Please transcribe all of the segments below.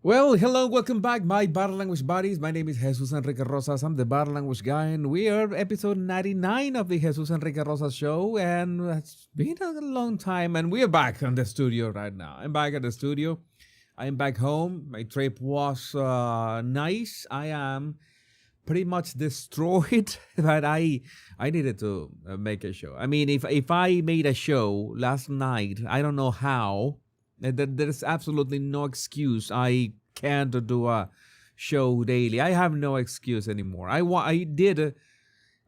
Well, hello, welcome back, my body language buddies. My name is Jesus Enrique Rosas. I'm the body language guy, and we are episode 99 of the Jesus Enrique Rosas show. And it's been a long time, and we are back in the studio right now. I'm back at the studio. I'm back home. My trip was nice. I am pretty much destroyed, but I needed to make a show. I mean, if I made a show last night, I don't know how. There's absolutely no excuse. I can't do a show daily. I have no excuse anymore. I did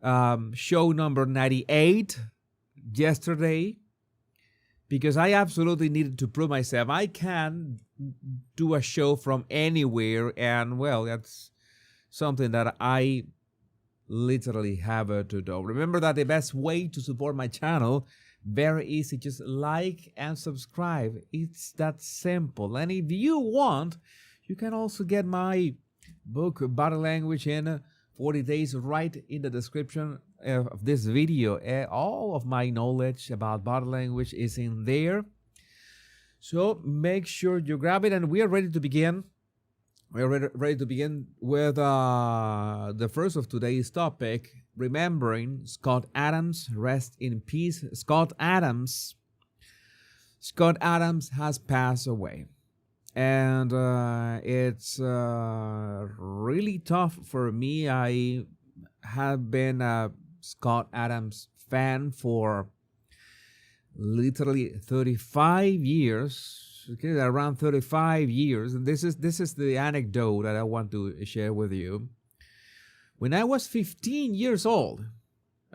show number 98 yesterday because I absolutely needed to prove myself. I can do a show from anywhere, and well, that's something that I literally have to do. Remember that the best way to support my channel, very easy, just like and subscribe. It's that simple. And if you want, you can also get my book Body Language in 40 Days right in the description of this video. All of my knowledge about body language is in there, so make sure you grab it. And we are ready to begin. We're ready to begin with the first of today's topic, remembering Scott Adams. Rest in peace, Scott Adams. Scott Adams has passed away. And it's really tough for me. I have been a Scott Adams fan for literally 35 years. Okay, around 35 years. And this is the anecdote that I want to share with you. When I was 15 years old,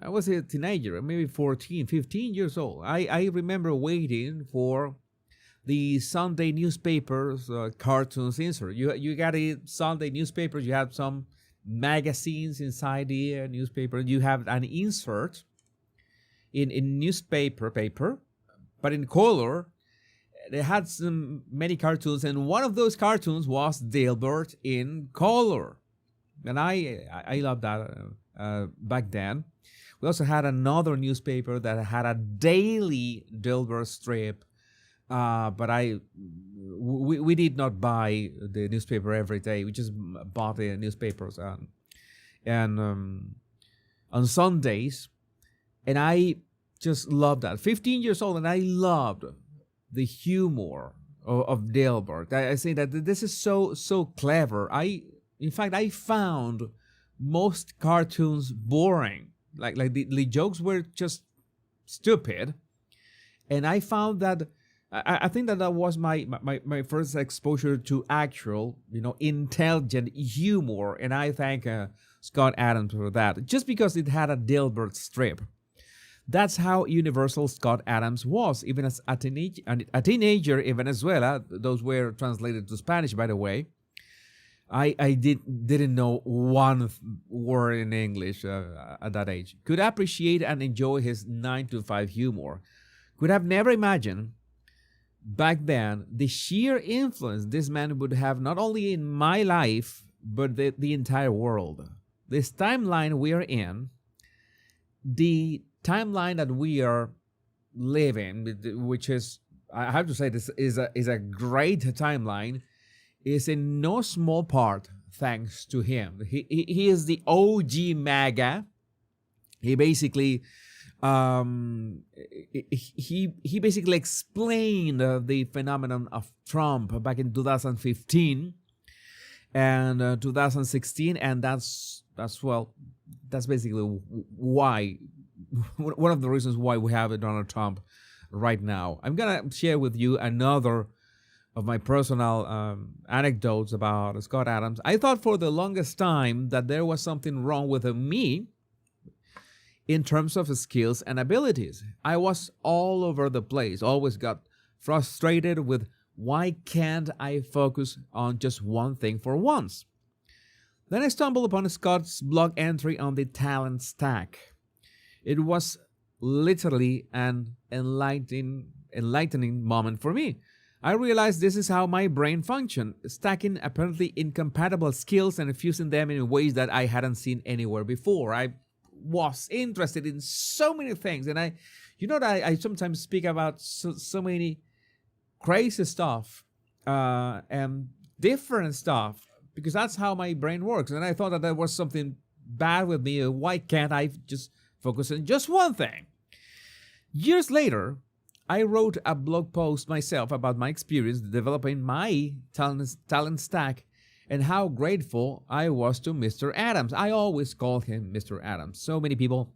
I was a teenager, maybe 14, 15 years old. I remember waiting for the Sunday newspapers, cartoons insert. You got a Sunday newspapers, you have some magazines inside the newspaper. You have an insert in newspaper paper, but in color. They had many cartoons, and one of those cartoons was Dilbert in color, and I loved that back then. We also had another newspaper that had a daily Dilbert strip, but we did not buy the newspaper every day. We just bought the newspapers and on Sundays, and I just loved that. 15 years old, and I loved the humor of Dilbert. I say that this is so clever. In fact, I found most cartoons boring. Like the jokes were just stupid, and I found that I think that was my first exposure to actual, intelligent humor, and I thank Scott Adams for that. Just because it had a Dilbert strip. That's how universal Scott Adams was, even as a teenager in Venezuela. Those were translated to Spanish, by the way. I didn't know one word in English at that age. Could appreciate and enjoy his 9 to 5 humor. Could have never imagined back then the sheer influence this man would have not only in my life, but the entire world. This timeline we are in, the timeline that we are living, which is, I have to say, this is a great timeline, is in no small part thanks to him. He is the OG MAGA. He basically he basically explained the phenomenon of Trump back in 2015 and 2016, and that's basically why, one of the reasons why we have Donald Trump right now. I'm gonna share with you another of my personal anecdotes about Scott Adams. I thought for the longest time that there was something wrong with me in terms of skills and abilities. I was all over the place, always got frustrated with why can't I focus on just one thing for once. Then I stumbled upon Scott's blog entry on the talent stack. It was literally an enlightening moment for me. I realized this is how my brain functioned, stacking apparently incompatible skills and fusing them in ways that I hadn't seen anywhere before. I was interested in so many things, and I sometimes speak about so many crazy stuff, and different stuff because that's how my brain works. And I thought that there was something bad with me. Why can't I just focus on just one thing? Years later, I wrote a blog post myself about my experience developing my talent stack and how grateful I was to Mr. Adams. I always call him Mr. Adams. So many people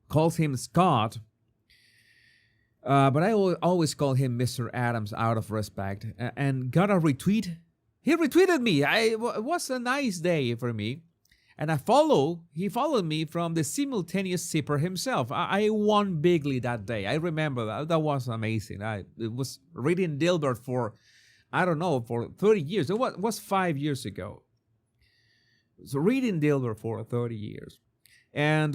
calls him Scott, but I always call him Mr. Adams out of respect. And got a retweet. He retweeted me. It was a nice day for me. And he followed me from the simultaneous sipper himself. I won bigly that day. I remember that. That was amazing. It was reading Dilbert for, I don't know, for 30 years. It was 5 years ago. So reading Dilbert for 30 years. And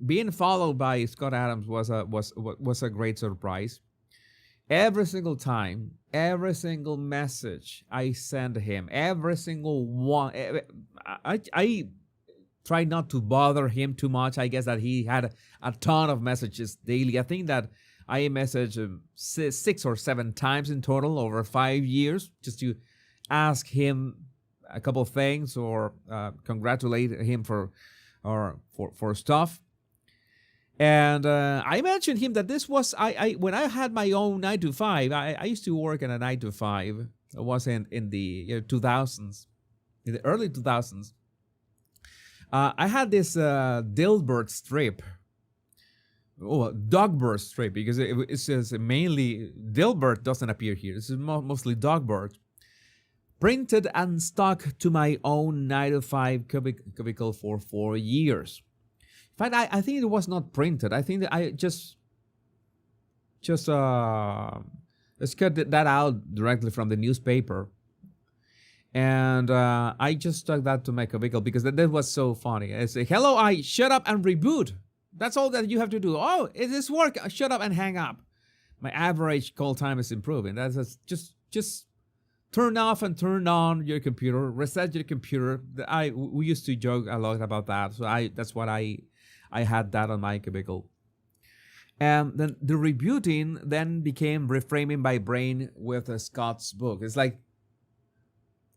being followed by Scott Adams was a great surprise. Every single time, every single message I sent him, every single one, I tried not to bother him too much. I guess that he had a ton of messages daily. I think that I messaged him 6 or 7 times in total over 5 years just to ask him a couple of things or congratulate him for stuff. And I mentioned him that this was when I had my own 9 to 5. I used to work in a 9 to 5. It was in the 2000s, in the early 2000s. I had this Dilbert strip, Dogbert strip, because it says mainly Dilbert doesn't appear here. This is mostly Dogbert, printed and stuck to my own 9 to 5 cubicle for 4 years. In fact, I think it was not printed. I think that I just cut that out directly from the newspaper. And I just stuck that to my cubicle because that was so funny. I say, hello, shut up and reboot. That's all that you have to do. Oh, it is work. Shut up and hang up. My average call time is improving. That's just turn off and turn on your computer, reset your computer. We used to joke a lot about that. So that's what I had that on my cubicle. And then the rebooting then became reframing my brain with Scott's book. It's like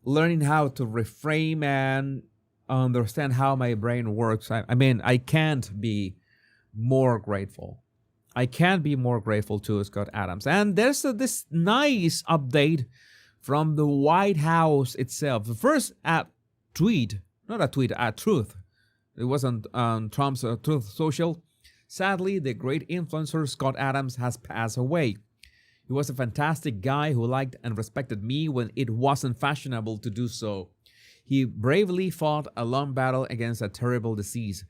learning how to reframe and understand how my brain works. I mean, I can't be more grateful. I can't be more grateful to Scott Adams. And there's this nice update from the White House itself. The first tweet, not a tweet, a truth. It wasn't on Trump's Truth Social. Sadly, the great influencer Scott Adams has passed away. He was a fantastic guy who liked and respected me when it wasn't fashionable to do so. He bravely fought a long battle against a terrible disease.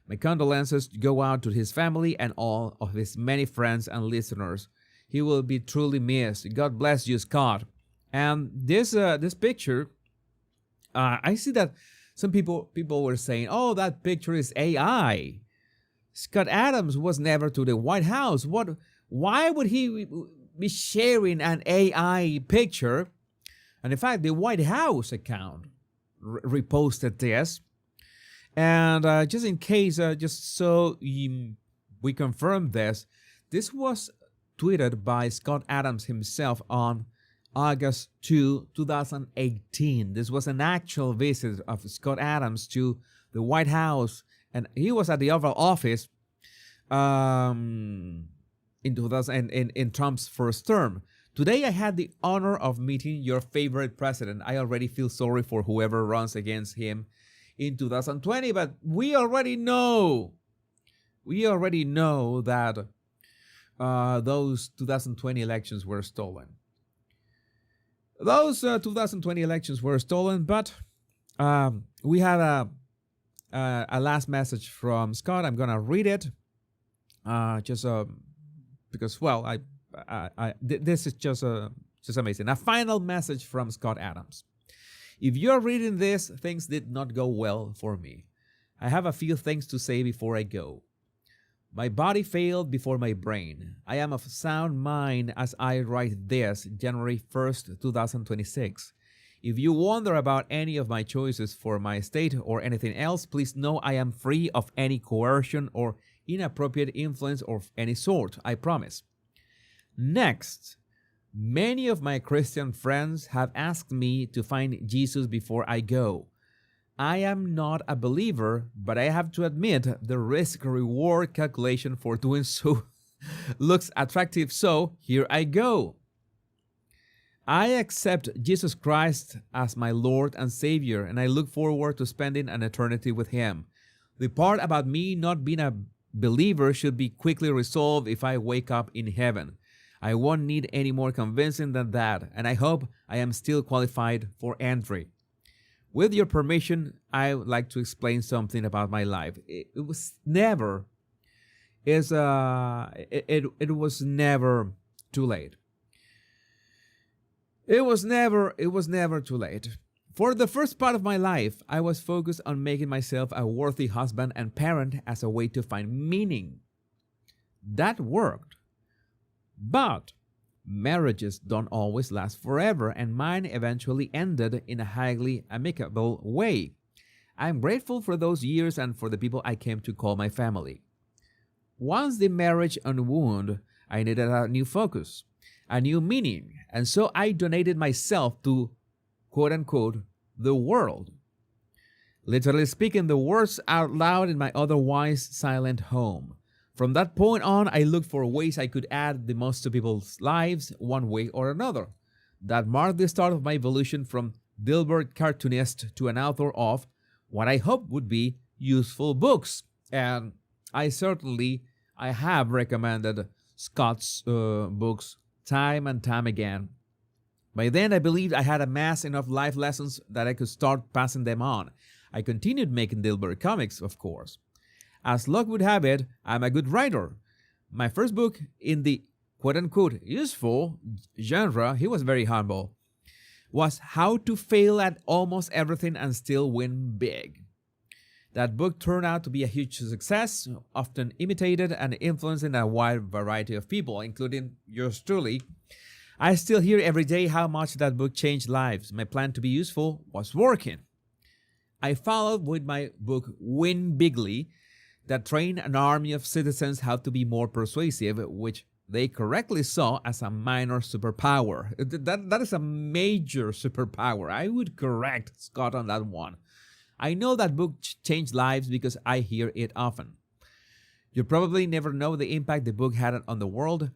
My condolences go out to his family and all of his many friends and listeners. He will be truly missed. God bless you, Scott. And this picture, I see that some people were saying, oh, that picture is AI. Scott Adams was never to the White House. Why would he be sharing an AI picture? And in fact, the White House account reposted this. And just in case, just so we confirm this was tweeted by Scott Adams himself on August 2, 2018. This was an actual visit of Scott Adams to the White House, and he was at the Oval Office in Trump's first term. Today, I had the honor of meeting your favorite president. I already feel sorry for whoever runs against him in 2020, but we already know that those 2020 elections were stolen. Those 2020 elections were stolen, but we have a last message from Scott. I'm gonna read it, because this is just amazing. A final message from Scott Adams. If you're reading this, things did not go well for me. I have a few things to say before I go. My body failed before my brain. I am of sound mind as I write this, January 1st, 2026. If you wonder about any of my choices for my estate or anything else, please know I am free of any coercion or inappropriate influence of any sort, I promise. Next, many of my Christian friends have asked me to find Jesus before I go. I am not a believer, but I have to admit the risk-reward calculation for doing so looks attractive, so here I go. I accept Jesus Christ as my Lord and Savior, and I look forward to spending an eternity with Him. The part about me not being a believer should be quickly resolved if I wake up in heaven. I won't need any more convincing than that, and I hope I am still qualified for entry. With your permission, I would like to explain something about my life. It was never too late. It was never too late. For the first part of my life, I was focused on making myself a worthy husband and parent as a way to find meaning. That worked. But marriages don't always last forever, and mine eventually ended in a highly amicable way. I'm grateful for those years and for the people I came to call my family. Once the marriage unwound, I needed a new focus, a new meaning, and so I donated myself to, quote-unquote, the world. Literally speaking the words out loud in my otherwise silent home. From that point on, I looked for ways I could add the most to people's lives one way or another. That marked the start of my evolution from Dilbert cartoonist to an author of what I hope would be useful books. And I have recommended Scott's books time and time again. By then, I believed I had amassed enough life lessons that I could start passing them on. I continued making Dilbert comics, of course. As luck would have it, I'm a good writer. My first book in the quote-unquote useful genre, he was very humble, was How to Fail at Almost Everything and Still Win Big. That book turned out to be a huge success, often imitated and influencing a wide variety of people, including yours truly. I still hear every day how much that book changed lives. My plan to be useful was working. I followed with my book Win Bigly, that trained an army of citizens how to be more persuasive, which they correctly saw as a minor superpower. That is a major superpower. I would correct Scott on that one. I know that book changed lives because I hear it often. You probably never know the impact the book had on the world,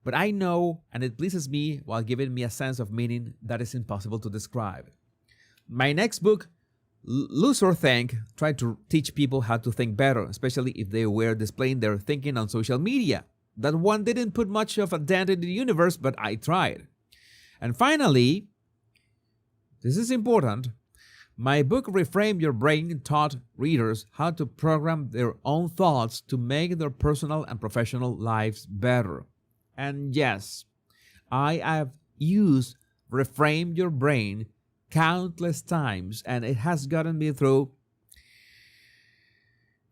but I know, and it pleases me while giving me a sense of meaning that is impossible to describe. My next book, Lose or Think, tried to teach people how to think better, especially if they were displaying their thinking on social media. That one didn't put much of a dent in the universe, but I tried. And finally, this is important, my book Reframe Your Brain taught readers how to program their own thoughts to make their personal and professional lives better. And yes, I have used Reframe Your Brain countless times, and it has gotten me through,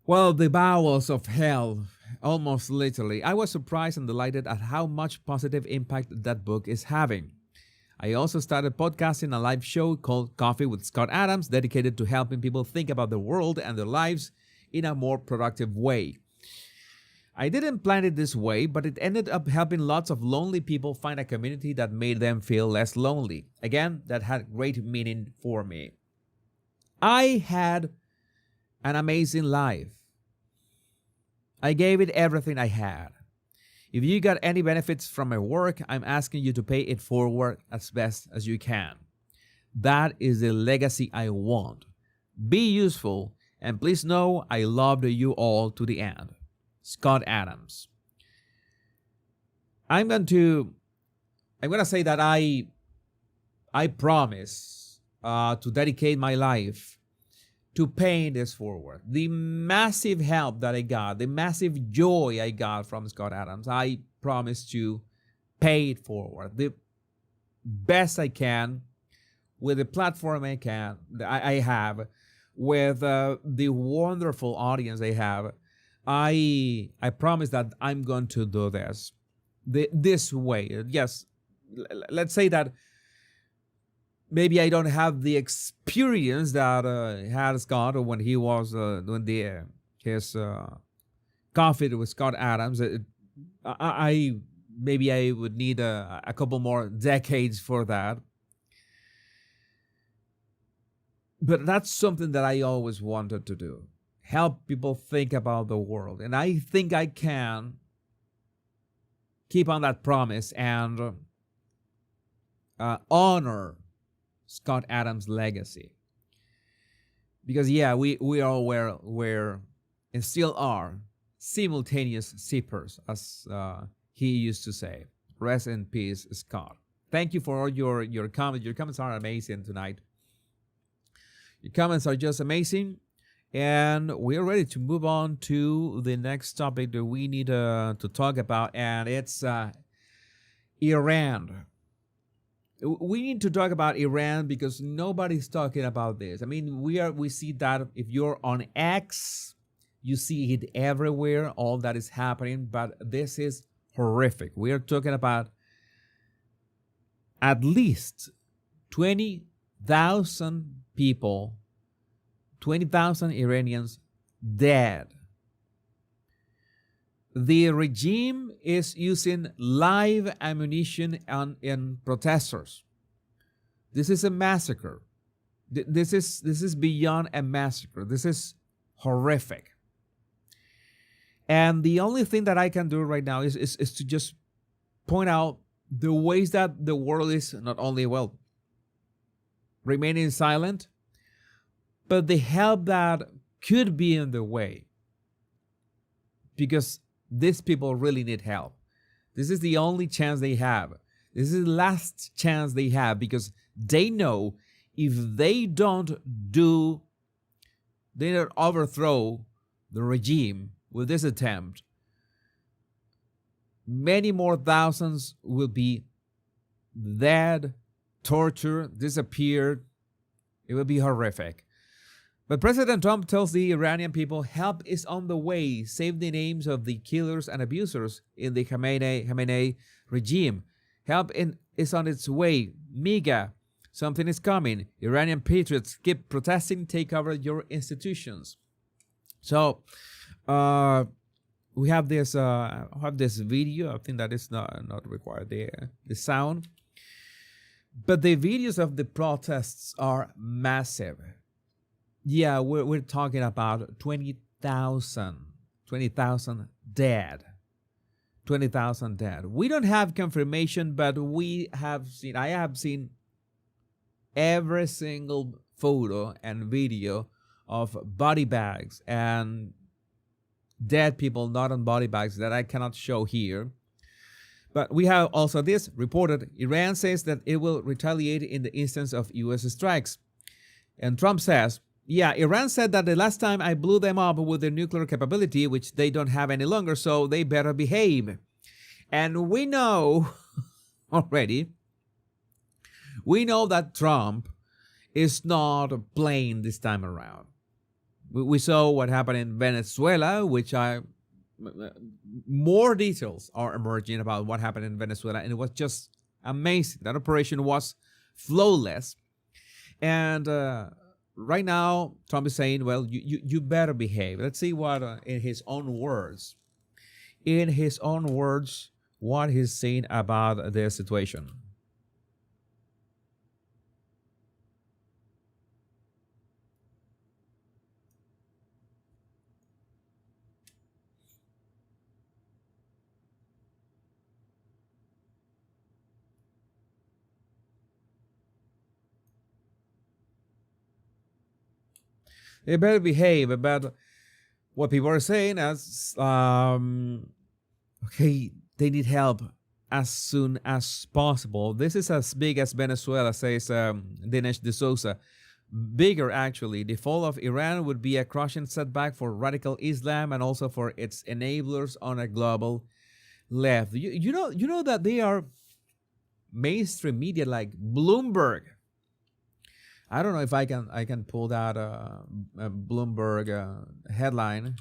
well, the bowels of hell, almost literally. I was surprised and delighted at how much positive impact that book is having. I also started podcasting a live show called Coffee with Scott Adams, dedicated to helping people think about the world and their lives in a more productive way. I didn't plan it this way, but it ended up helping lots of lonely people find a community that made them feel less lonely. Again, that had great meaning for me. I had an amazing life. I gave it everything I had. If you got any benefits from my work, I'm asking you to pay it forward as best as you can. That is the legacy I want. Be useful, and please know I loved you all to the end. Scott Adams. I'm going to say that I promise to dedicate my life to paying this forward. The massive help that I got, the massive joy I got from Scott Adams, I promise to pay it forward. The best I can with the platform I have, with the wonderful audience I have. I promise that I'm going to do this way. Yes, let's say that maybe I don't have the experience that had Scott when he was doing his coffee with Scott Adams. I maybe I would need a couple more decades for that. But that's something that I always wanted to do. Help people think about the world. And I think I can keep on that promise and honor Scott Adams' legacy. Because yeah, we all were and still are simultaneous sippers, as he used to say. Rest in peace, Scott. Thank you for all your comments. Your comments are amazing tonight. Your comments are just amazing. And we're ready to move on to the next topic that we need to talk about, and it's Iran. We need to talk about Iran because nobody's talking about this. I mean, we see that if you're on X, you see it everywhere, all that is happening, but this is horrific. We are talking about at least 20,000 people, 20,000 Iranians dead. The regime is using live ammunition in protesters. This is a massacre. This is beyond a massacre. This is horrific. And the only thing that I can do right now is to just point out the ways that the world is not only, well, remaining silent, but the help that could be in the way. Because these people really need help. This is the only chance they have. This is the last chance they have, because they know if they don't overthrow the regime with this attempt, many more thousands will be dead, tortured, disappeared. It will be horrific. But President Trump tells the Iranian people help is on the way. Save the names of the killers and abusers in the Khamenei regime. Help is on its way. MIGA, something is coming. Iranian patriots keep protesting, take over your institutions. So we have this video. I think that is not required, the sound. But the videos of the protests are massive. Yeah, we're talking about 20,000 dead. 20,000 dead. We don't have confirmation, but I have seen every single photo and video of body bags and dead people not on body bags that I cannot show here. But we have also this reported. Iran says that it will retaliate in the instance of U.S. strikes. And Trump says, yeah, Iran said that the last time I blew them up with their nuclear capability, which they don't have any longer, so they better behave. And we know already, we know that Trump is not playing this time around. We saw what happened in Venezuela, which more details are emerging about what happened in Venezuela, and it was just amazing. That operation was flawless. And right now, Trump is saying, well, you better behave. Let's see what, in his own words, what he's saying about the situation. They better behave about what people are saying as, okay, they need help as soon as possible. This is as big as Venezuela, says Dinesh D'Souza. Bigger, actually. The fall of Iran would be a crushing setback for radical Islam and also for its enablers on a global left. You know that they are mainstream media like Bloomberg. I don't know if I can pull that a Bloomberg headline.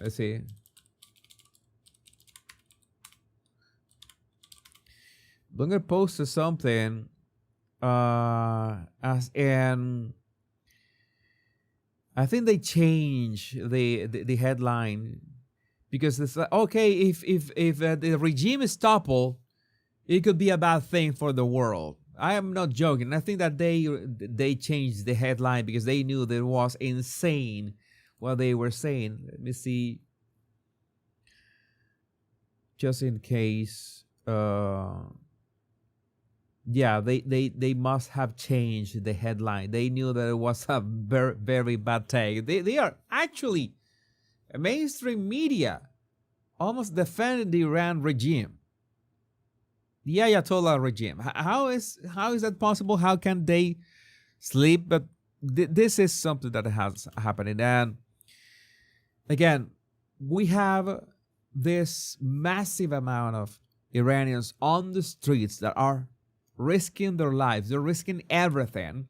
Let's see. Bloomberg posted something as in I think they change the headline because it's like, okay, if the regime is toppled, it could be a bad thing for the world. I am not joking. I think that they changed the headline because they knew that it was insane what they were saying. Let me see, just in case. Yeah, they must have changed the headline. They knew that it was a very, very bad take. They are actually mainstream media almost defending the Iran regime, the Ayatollah regime. How is that possible? How can they sleep? But this is something that has happened. And again, we have this massive amount of Iranians on the streets that are risking their lives. They're risking everything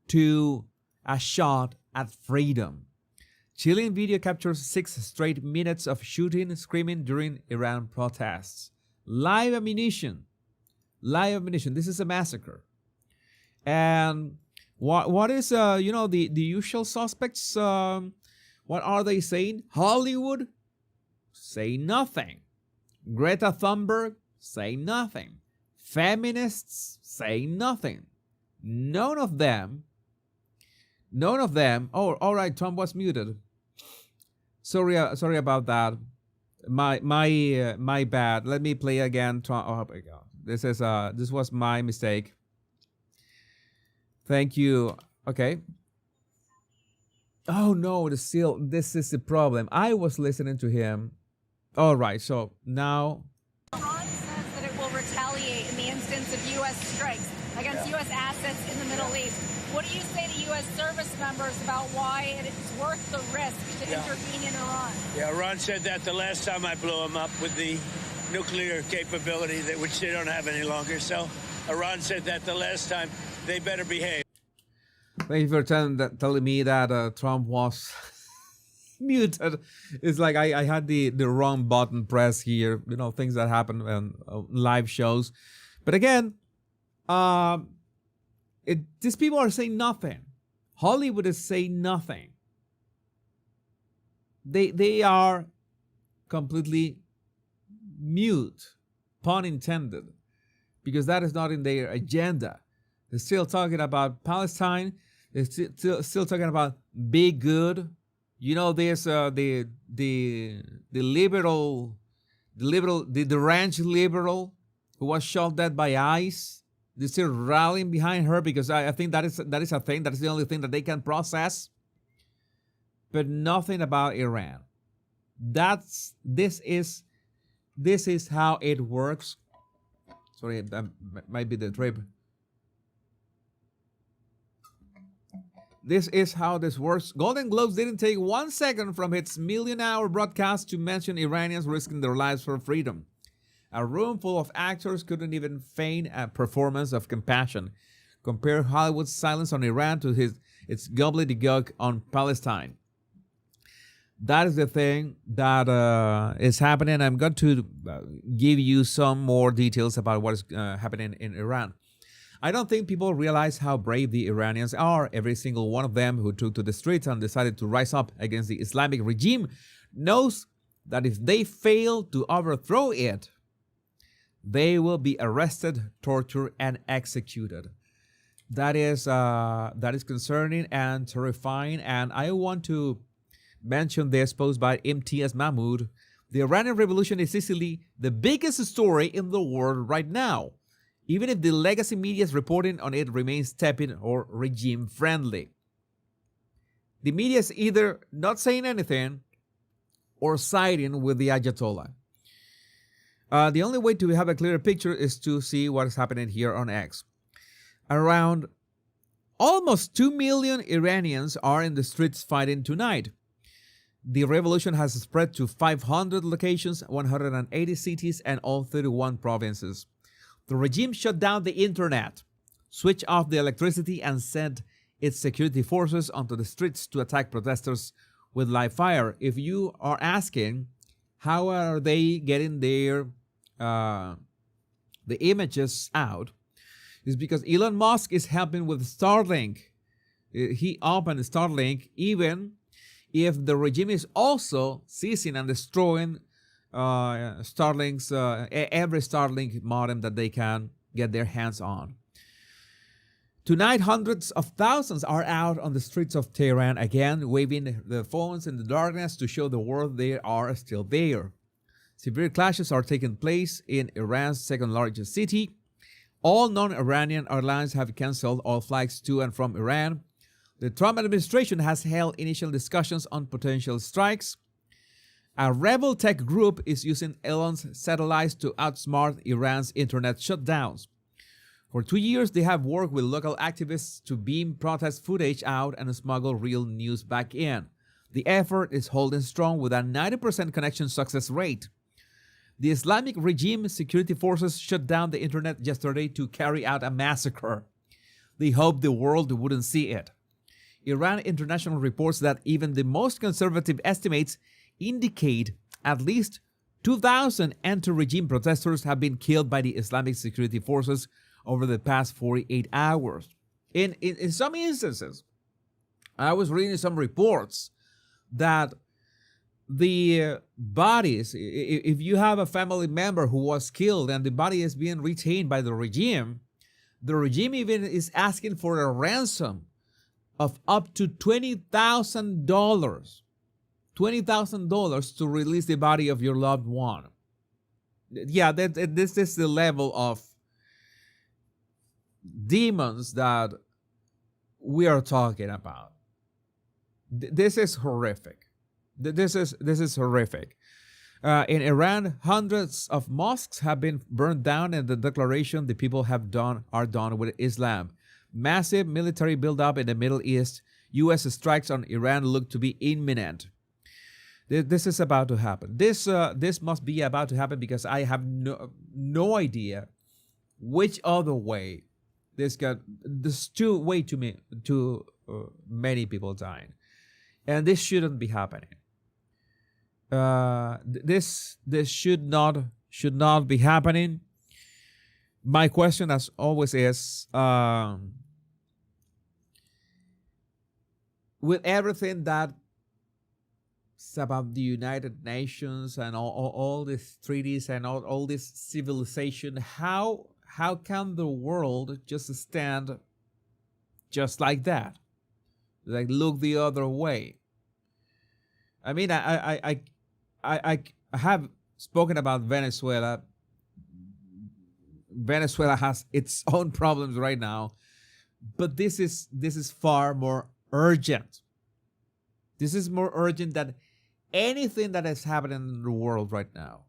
to a shot at freedom. Chilling video captures 6 straight minutes of shooting, screaming during Iran protests. Live ammunition. This is a massacre. And what is the usual suspects? What are they saying? Hollywood, say nothing. Greta Thunberg, say nothing. Feminists, say nothing. None of them. Oh, all right. Trump was muted. Sorry about that. My bad. Let me play again. Trump. Oh my God. This was my mistake. Thank you. Okay. Oh no, this is the problem. I was listening to him. All right. So now. Iran says that it will retaliate in the instance of U.S. strikes against U.S. assets in the Middle East. What do you say to U.S. service members about why it is worth the risk to intervene in Iran? Yeah, Iran said that the last time I blew them up with the nuclear capability, which they don't have any longer. So Iran said that the last time. They better behave. Thank you for telling me that Trump was muted. It's like I had the wrong button pressed here. You know, things that happen on live shows. But again, these people are saying nothing. Hollywood is saying nothing. They are completely mute, pun intended, because that is not in their agenda. They're still talking about Palestine. They're still talking about be good. You know, there's the ranch liberal who was shot dead by ICE. They're still rallying behind her because I think that is a thing. That is the only thing that they can process. But nothing about Iran. This is how it works. Sorry, that might be the trip. This is how this works. Golden Globes didn't take 1 second from its million-hour broadcast to mention Iranians risking their lives for freedom. A room full of actors couldn't even feign a performance of compassion. Compare Hollywood's silence on Iran to its gobbledygook on Palestine. That is the thing that is happening. I'm going to give you some more details about what is happening in Iran. I don't think people realize how brave the Iranians are. Every single one of them who took to the streets and decided to rise up against the Islamic regime knows that if they fail to overthrow it, they will be arrested, tortured, and executed. That is concerning and terrifying. And I want to mention this post by MTS Mahmoud. The Iranian Revolution is easily the biggest story in the world right now, even if the legacy media's reporting on it remains tepid or regime-friendly. The media is either not saying anything or siding with the Ayatollah. The only way to have a clearer picture is to see what is happening here on X. Around almost 2 million Iranians are in the streets fighting tonight. The revolution has spread to 500 locations, 180 cities, and all 31 provinces. The regime shut down the internet, switched off the electricity, and sent its security forces onto the streets to attack protesters with live fire. If you are asking, how are they getting the images out, is because Elon Musk is helping with Starlink. He opened Starlink even if the regime is also seizing and destroying Starlink's every Starlink modem that they can get their hands on. Tonight, hundreds of thousands are out on the streets of Tehran again, waving their phones in the darkness to show the world they are still there. Severe clashes are taking place in Iran's second largest city. All non-Iranian airlines have canceled all flights to and from Iran. The Trump administration has held initial discussions on potential strikes. A rebel tech group is using Elon's satellites to outsmart Iran's internet shutdowns. For 2 years, they have worked with local activists to beam protest footage out and smuggle real news back in. The effort is holding strong with a 90% connection success rate. The Islamic regime security forces shut down the internet yesterday to carry out a massacre. They hoped the world wouldn't see it. Iran International reports that even the most conservative estimates indicate at least 2,000 anti-regime protesters have been killed by the Islamic security forces over the past 48 hours. In some instances, I was reading some reports that the bodies, if you have a family member who was killed and the body is being retained by the regime even is asking for a ransom of up to $20,000. $20,000 to release the body of your loved one. Yeah, this is the level of demons that we are talking about. This is horrific. This is horrific. In Iran, hundreds of mosques have been burned down, and the declaration the people are done with Islam. Massive military buildup in the Middle East. U.S. strikes on Iran look to be imminent. This is about to happen. This must be about to happen because I have no idea which other way there's way too many people dying, and this shouldn't be happening. This should not be happening. My question, as always, is with everything that's about the United Nations and all these treaties and all this civilization, how can the world just stand just like that? Like, look the other way? I mean, I have spoken about Venezuela. Venezuela has its own problems right now, but this is far more urgent. This is more urgent than anything that is happening in the world right now.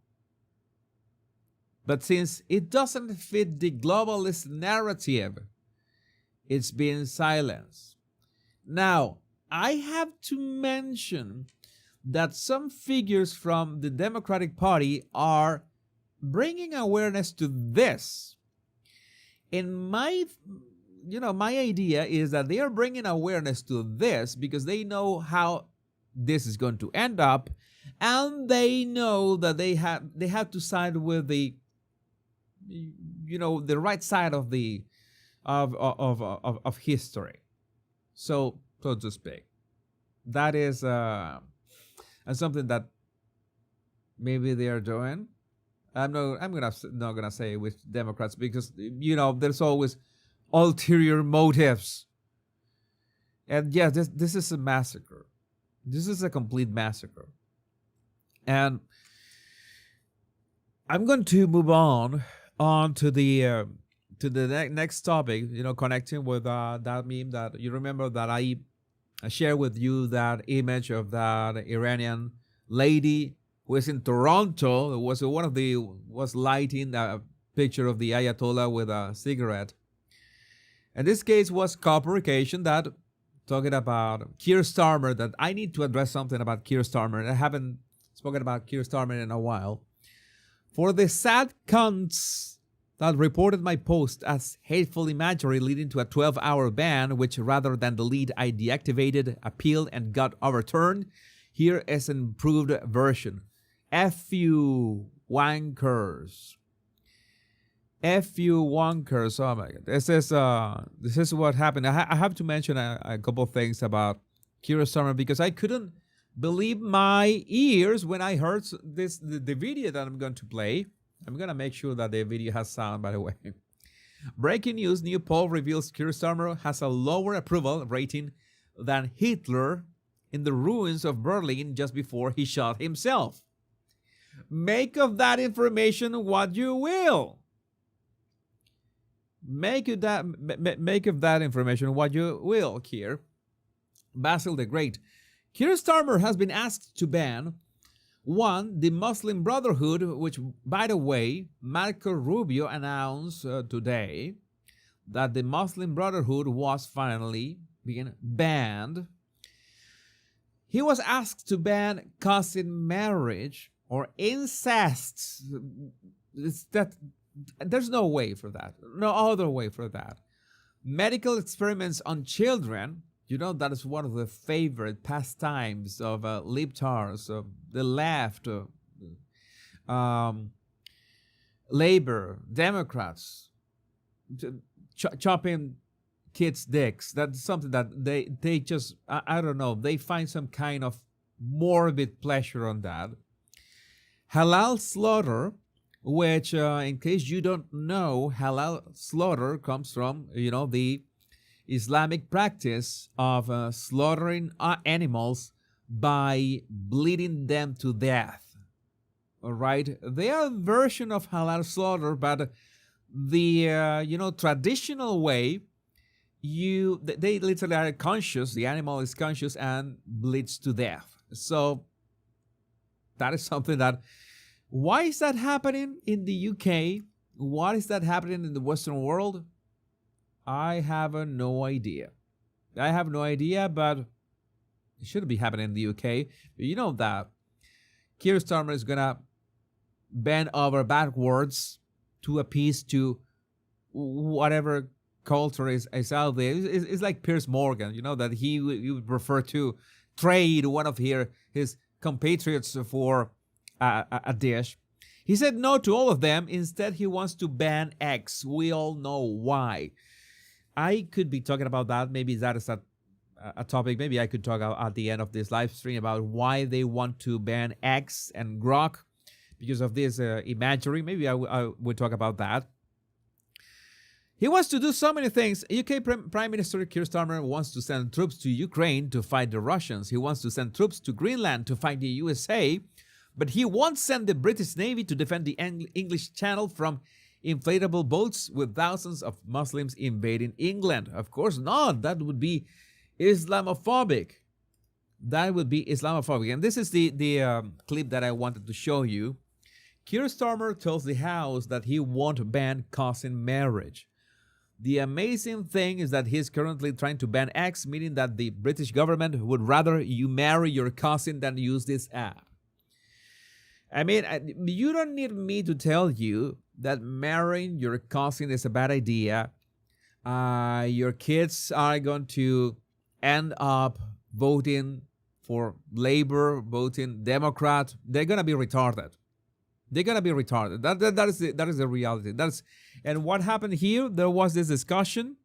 But since it doesn't fit the globalist narrative, it's being silenced. Now, I have to mention that some figures from the Democratic Party are bringing awareness to this. And my idea is that they are bringing awareness to this because they know how this is going to end up, and they know that they have to side with the right side of the of history, so to speak. That is something that maybe they are doing. I'm not gonna say with Democrats because there's always ulterior motives. And yeah, this is a massacre. This is a complete massacre. And I'm going to move on to the next topic, connecting with that meme that you remember that I shared with you, that image of that Iranian lady who is in Toronto. It was lighting a picture of the Ayatollah with a cigarette. And this case was co-publication that talking about Keir Starmer, that I need to address something about Keir Starmer. I haven't spoken about Keir Starmer in a while. For the sad cunts that reported my post as hateful imagery leading to a 12-hour ban, which rather than delete, I deactivated, appealed, and got overturned, here is an improved version. F you, wankers. F you wonkers. Oh my God. This is what happened. I have to mention a couple of things about Keir Starmer because I couldn't believe my ears when I heard the video that I'm going to play. I'm going to make sure that the video has sound, by the way. Breaking news, new poll reveals Keir Starmer has a lower approval rating than Hitler in the ruins of Berlin just before he shot himself. Make of that information what you will. Make of that information what you will, Keir. Basil the Great. Keir Starmer has been asked to ban one, the Muslim Brotherhood, which, by the way, Marco Rubio announced today that the Muslim Brotherhood was finally being banned. He was asked to ban cousin marriage or incest. There's no way for that. No other way for that. Medical experiments on children. You know, that is one of the favorite pastimes of libtards, of the left, Labor, Democrats, chopping kids' dicks. That's something that they just, I don't know, they find some kind of morbid pleasure on that. Halal slaughter, which, in case you don't know, halal slaughter comes from, the Islamic practice of slaughtering animals by bleeding them to death. All right, they are a version of halal slaughter, but the traditional way, they literally are conscious. The animal is conscious and bleeds to death. So that is something that. Why is that happening in the UK? Why is that happening in the Western world? I have no idea. But it shouldn't be happening in the UK. But you know that Keir Starmer is going to bend over backwards to appease to whatever culture is out there. It's like Piers Morgan, that he would prefer to trade one of his compatriots for a dish. He said no to all of them. Instead, he wants to ban eggs. We all know why. I could be talking about that. Maybe that is a topic. Maybe I could talk at the end of this live stream about why they want to ban eggs and grog because of this imagery. Maybe I would talk about that. He wants to do so many things. UK Prime Minister Keir Starmer wants to send troops to Ukraine to fight the Russians. He wants to send troops to Greenland to fight the USA. But he won't send the British Navy to defend the English Channel from inflatable boats with thousands of Muslims invading England. Of course not. That would be Islamophobic. And this is the clip that I wanted to show you. Keir Starmer tells the House that he won't ban cousin marriage. The amazing thing is that he's currently trying to ban X, meaning that the British government would rather you marry your cousin than use this app. I mean, you don't need me to tell you that marrying your cousin is a bad idea. Your kids are going to end up voting for Labor, voting Democrat. They're going to be retarded. That is the reality. And what happened here, there was this discussion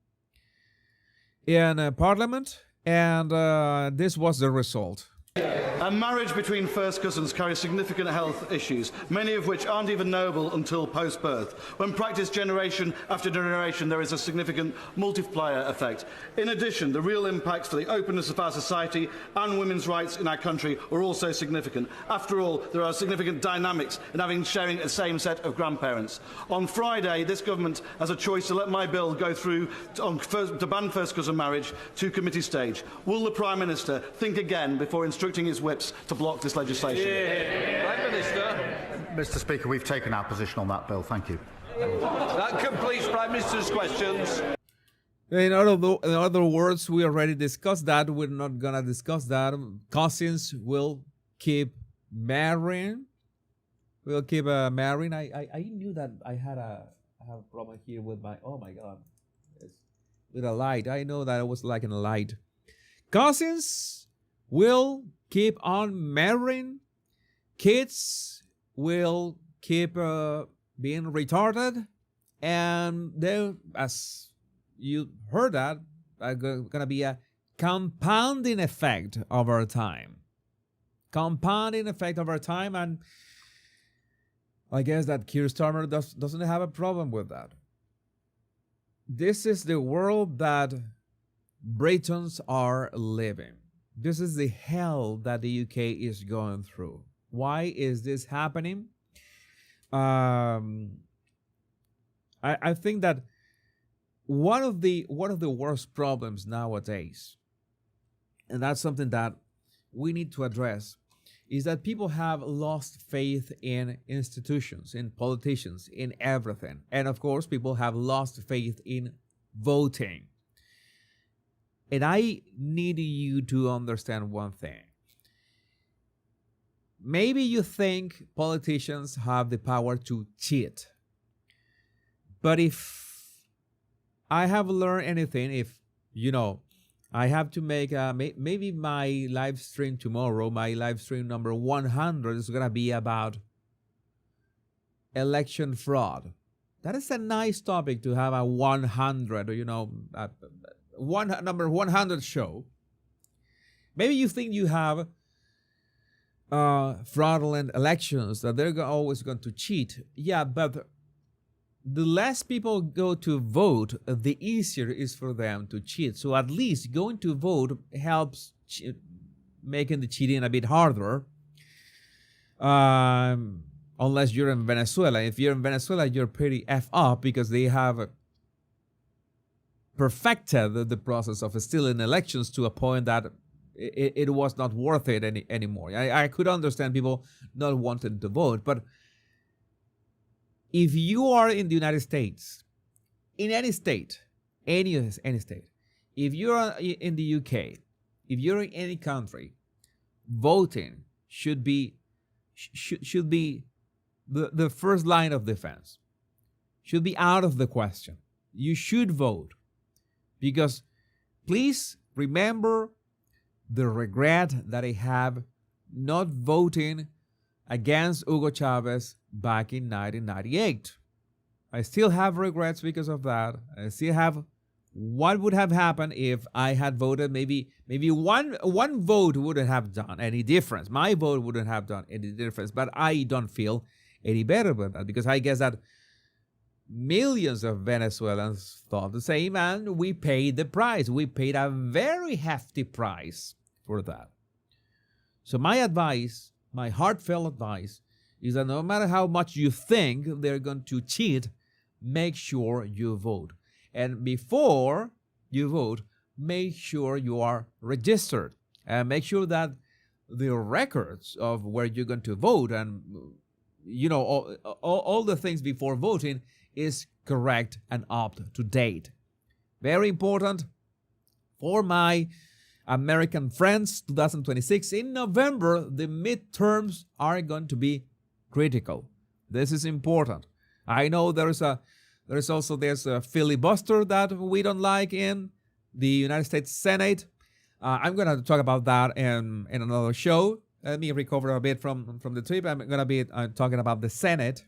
in Parliament, and this was the result. A marriage between first cousins carries significant health issues, many of which aren't even knowable until post-birth. When practiced generation after generation, there is a significant multiplier effect. In addition, the real impacts for the openness of our society and women's rights in our country are also significant. After all, there are significant dynamics in sharing a same set of grandparents. On Friday, this government has a choice to let my bill go through to ban first cousin marriage to committee stage. Will the Prime Minister think again before instructing his whips to block this legislation? Prime Minister. Mr. Speaker, we've taken our position on that bill. Thank you. That completes Prime Minister's questions. In other words, we already discussed that. We're not going to discuss that. Cousins will keep marrying. We'll keep marrying. I knew that I have a problem here with my, oh my God, with a light. I know that it was like in a light. Cousins will keep on marrying. Kids will keep being retarded. And there, as you heard that, going to be a compounding effect over time. Compounding effect over time, and I guess that Keir Starmer doesn't have a problem with that. This is the world that Britons are living. This is the hell that the UK is going through. Why is this happening? I think that one of the worst problems nowadays, and that's something that we need to address, is that people have lost faith in institutions, in politicians, in everything. And of course, people have lost faith in voting. And I need you to understand one thing. Maybe you think politicians have the power to cheat. But if I have learned anything, if, I have to make maybe my live stream tomorrow, my live stream number 100 is going to be about election fraud. That is a nice topic to have a 100, number 100 show. Maybe you think you have fraudulent elections, that they're always going to cheat. Yeah, but the less people go to vote, the easier it is for them to cheat. So at least going to vote helps making the cheating a bit harder. Unless you're in Venezuela. If you're in Venezuela, you're pretty F up because they have perfected the process of stealing elections to a point that it was not worth it anymore. I could understand people not wanting to vote, but if you are in the United States, in any state, any state, if you're in the UK, if you're in any country, voting should be the first line of defense. Should be out of the question. You should vote, because please remember the regret that I have not voting against Hugo Chavez back in 1998. I still have regrets because of that. I still have what would have happened if I had voted. Maybe one vote wouldn't have done any difference. My vote wouldn't have done any difference, but I don't feel any better with that, because I guess that millions of Venezuelans thought the same, and we paid the price. We paid a very hefty price for that. So my advice, my heartfelt advice, is that no matter how much you think they're going to cheat, make sure you vote. And before you vote, make sure you are registered, and make sure that the records of where you're going to vote and all the things before voting is correct and up to date. Very important for my American friends. 2026 in November, the midterms are going to be critical. This is important. I know there's a filibuster that we don't like in the United States Senate. I'm going to talk about that in another show. Let me recover a bit from the trip. I'm going to be talking about the Senate.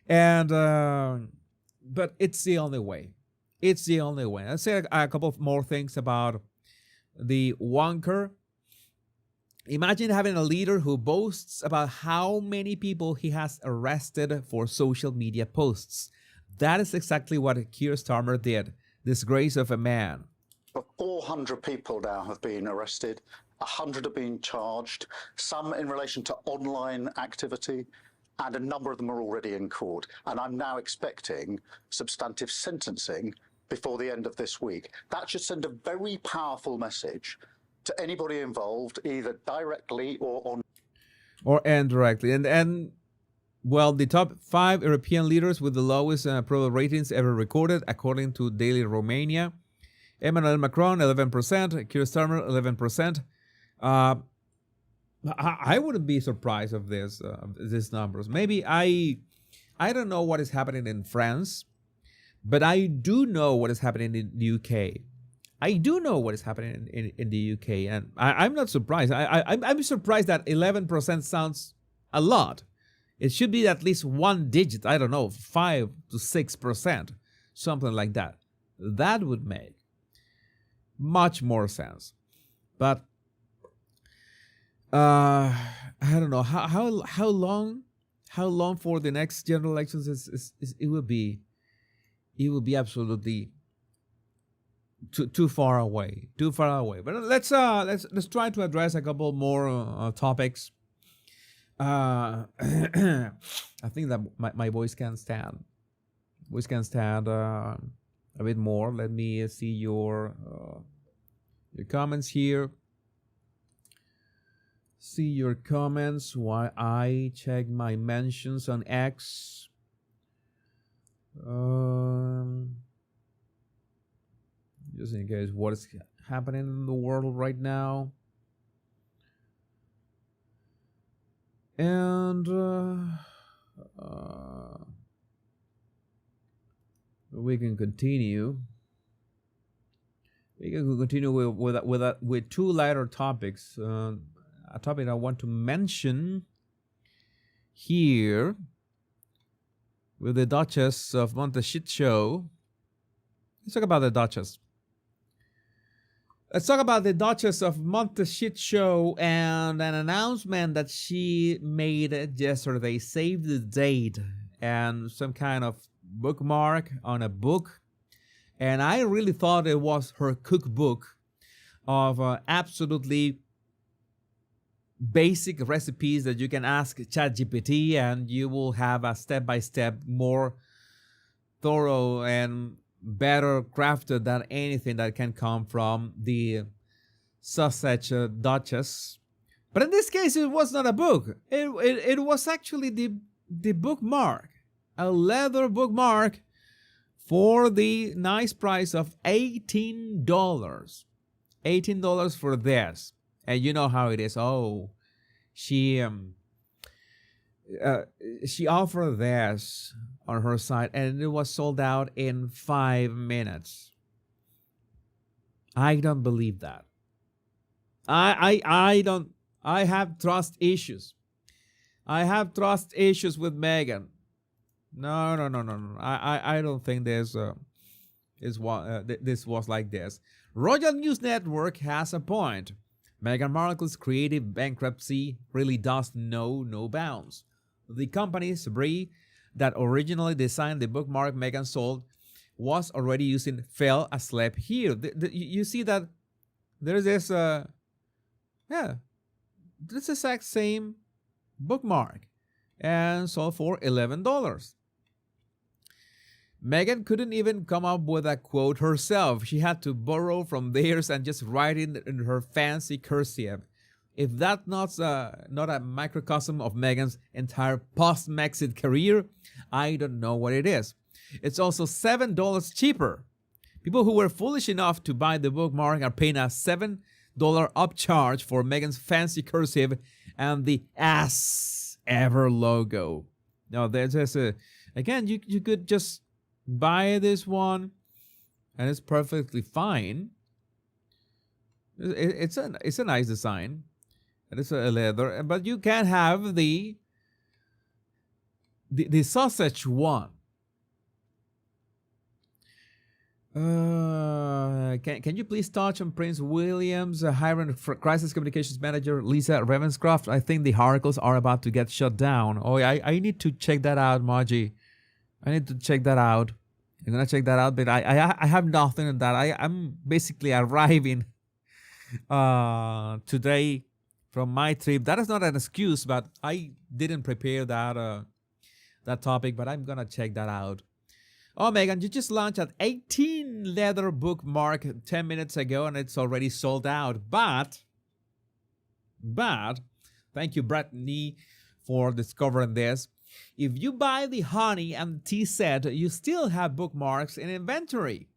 And but it's the only way. It's the only way. I'll say a couple of more things about the wonker. Imagine having a leader who boasts about how many people he has arrested for social media posts. That is exactly what Keir Starmer did. Disgrace of a man. 400 people now have been arrested. 100 have been charged, some in relation to online activity, and a number of them are already in court. And I'm now expecting substantive sentencing before the end of this week. That should send a very powerful message to anybody involved, either directly or indirectly. And well, the top 5 European leaders with the lowest approval ratings ever recorded, according to Daily Romania. Emmanuel Macron, 11%. Keir Starmer, 11%. I wouldn't be surprised of these numbers. Maybe I don't know what is happening in France, but I do know what is happening in the UK. I do know what is happening in the UK, and I'm not surprised. I'm surprised that 11% sounds a lot. It should be at least one digit, I don't know, 5 to 6%, something like that. That would make much more sense. But I don't know how long for the next general elections it will be absolutely too far away. But let's try to address a couple more topics. I think that my voice can stand a bit more. Let me see your comments here. See your comments while I check my mentions on X. Just in case what is happening in the world right now. And we can continue. We can continue with two lighter topics. A topic I want to mention here with the Duchess of Monteshit show. Let's talk about the Duchess. Let's talk about the Duchess of Monteshit show and an announcement that she made yesterday. Save the date and some kind of bookmark on a book. And I really thought it was her cookbook of absolutely basic recipes that you can ask ChatGPT and you will have a step-by-step more thorough and better crafted than anything that can come from the Sausage Duchess. But in this case, it was not a book. It was actually the bookmark, a leather bookmark for the nice price of $18. $18 for this. And you know how it is. Oh, she offered this on her site, and it was sold out in 5 minutes. I don't believe that. I don't. I have trust issues. I have trust issues with Meghan. No. I don't think this was like this. Royal News Network has a point. Meghan Markle's creative bankruptcy really does know no bounds. The company's Brie that originally designed the bookmark Meghan sold was already using fell asleep here. You see that there's this this exact same bookmark and sold for $11. Meghan couldn't even come up with a quote herself. She had to borrow from theirs and just write it in her fancy cursive. If that's not a microcosm of Meghan's entire post-Brexit career, I don't know what it is. It's also $7 cheaper. People who were foolish enough to buy the bookmark are paying a $7 upcharge for Meghan's fancy cursive and the As Ever logo. Now, there's again, you could just buy this one, and it's perfectly fine. It's a nice design, and it's a leather, but you can have the sausage one. Can you please touch on Prince William's hiring crisis communications manager Lisa Ravenscroft? I think the articles are about to get shut down. Oh, I need to check that out, Margie. I need to check that out. I'm gonna check that out, but I have nothing on that. I'm basically arriving today from my trip. That is not an excuse, but I didn't prepare that topic. But I'm gonna check that out. Oh, Meghan, you just launched an 18 leather bookmark 10 minutes ago, and it's already sold out. But thank you, Brittany, for discovering this. If you buy the honey and tea set, you still have bookmarks in inventory.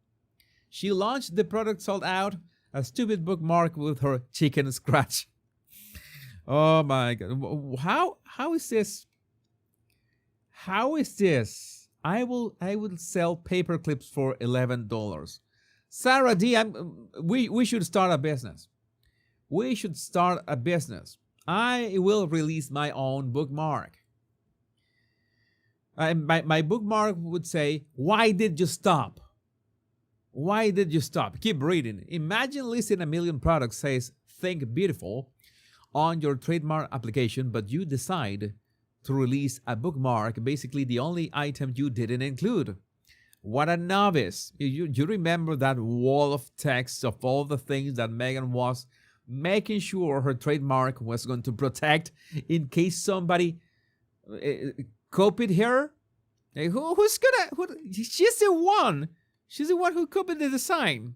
She launched the product sold out, a stupid bookmark with her chicken scratch. Oh my God. How is this? How is this? I will sell paper clips for $11. Sarah D, we should start a business. We should start a business. I will release my own bookmark. My bookmark would say, why did you stop? Why did you stop? Keep reading. Imagine listing a million products says think beautiful on your trademark application, but you decide to release a bookmark, basically the only item you didn't include. What a novice. You remember that wall of text of all the things that Megan was making sure her trademark was going to protect in case somebody copied her? Who's gonna? She's the one. She's the one who copied the design.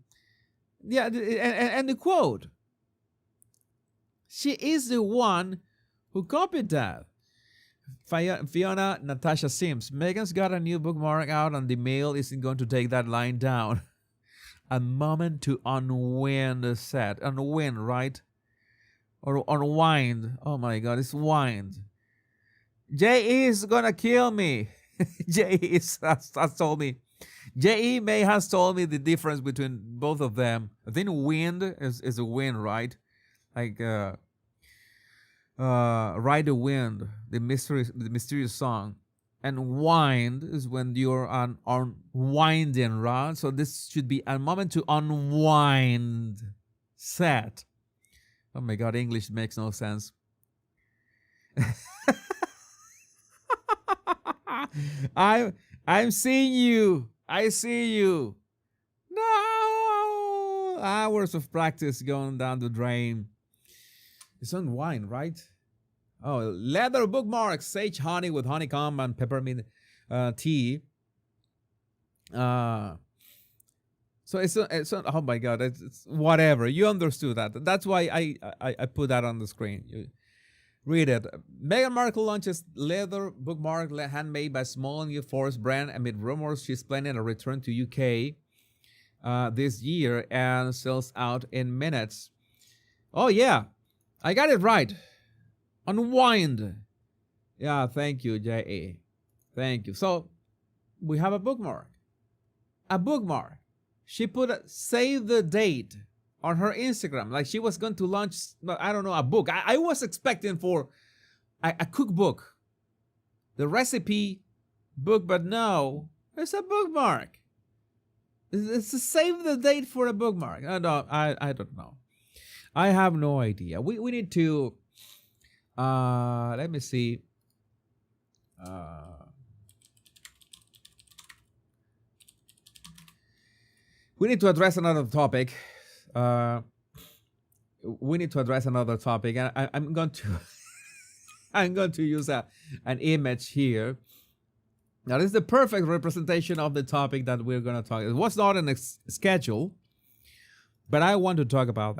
Yeah, and the quote. She is the one who copied that. Fiona Natasha Sims. Megan's got a new bookmark out and the mail isn't going to take that line down. A moment to unwind set. Unwind, right? Or unwind. Oh my God, it's wind. J.E. is gonna kill me. J.E. has told me. J.E. May has told me the difference between both of them. I think wind is a wind, right? Like Ride the Wind, the mysterious song. And wind is when you're unwinding, right? So this should be a moment to unwind set. Oh my God, English makes no sense. I'm seeing you. I see you. No! Hours of practice going down the drain. It's unwind, right? Oh, leather bookmarks, sage honey with honeycomb and peppermint tea. So it's oh my God, it's whatever. You understood that. That's why I put that on the screen. You read it. Meghan Markle launches leather bookmark handmade by small new forest brand amid rumors she's planning a return to UK this year and sells out in minutes. Oh yeah, I got it right. Unwind. Yeah, thank you, J.A. Thank you. So we have a bookmark. A bookmark. She put save the date on her Instagram, like she was going to launch, I don't know, a book. I was expecting for a cookbook, the recipe book, but no, it's a bookmark. It's to save the date for a bookmark. I don't know. I have no idea. We need to, let me see. We need to address another topic. And I'm going to I'm going to use an image here. Now this is the perfect representation of the topic that we're going to talk. It was not in a schedule, but I want to talk about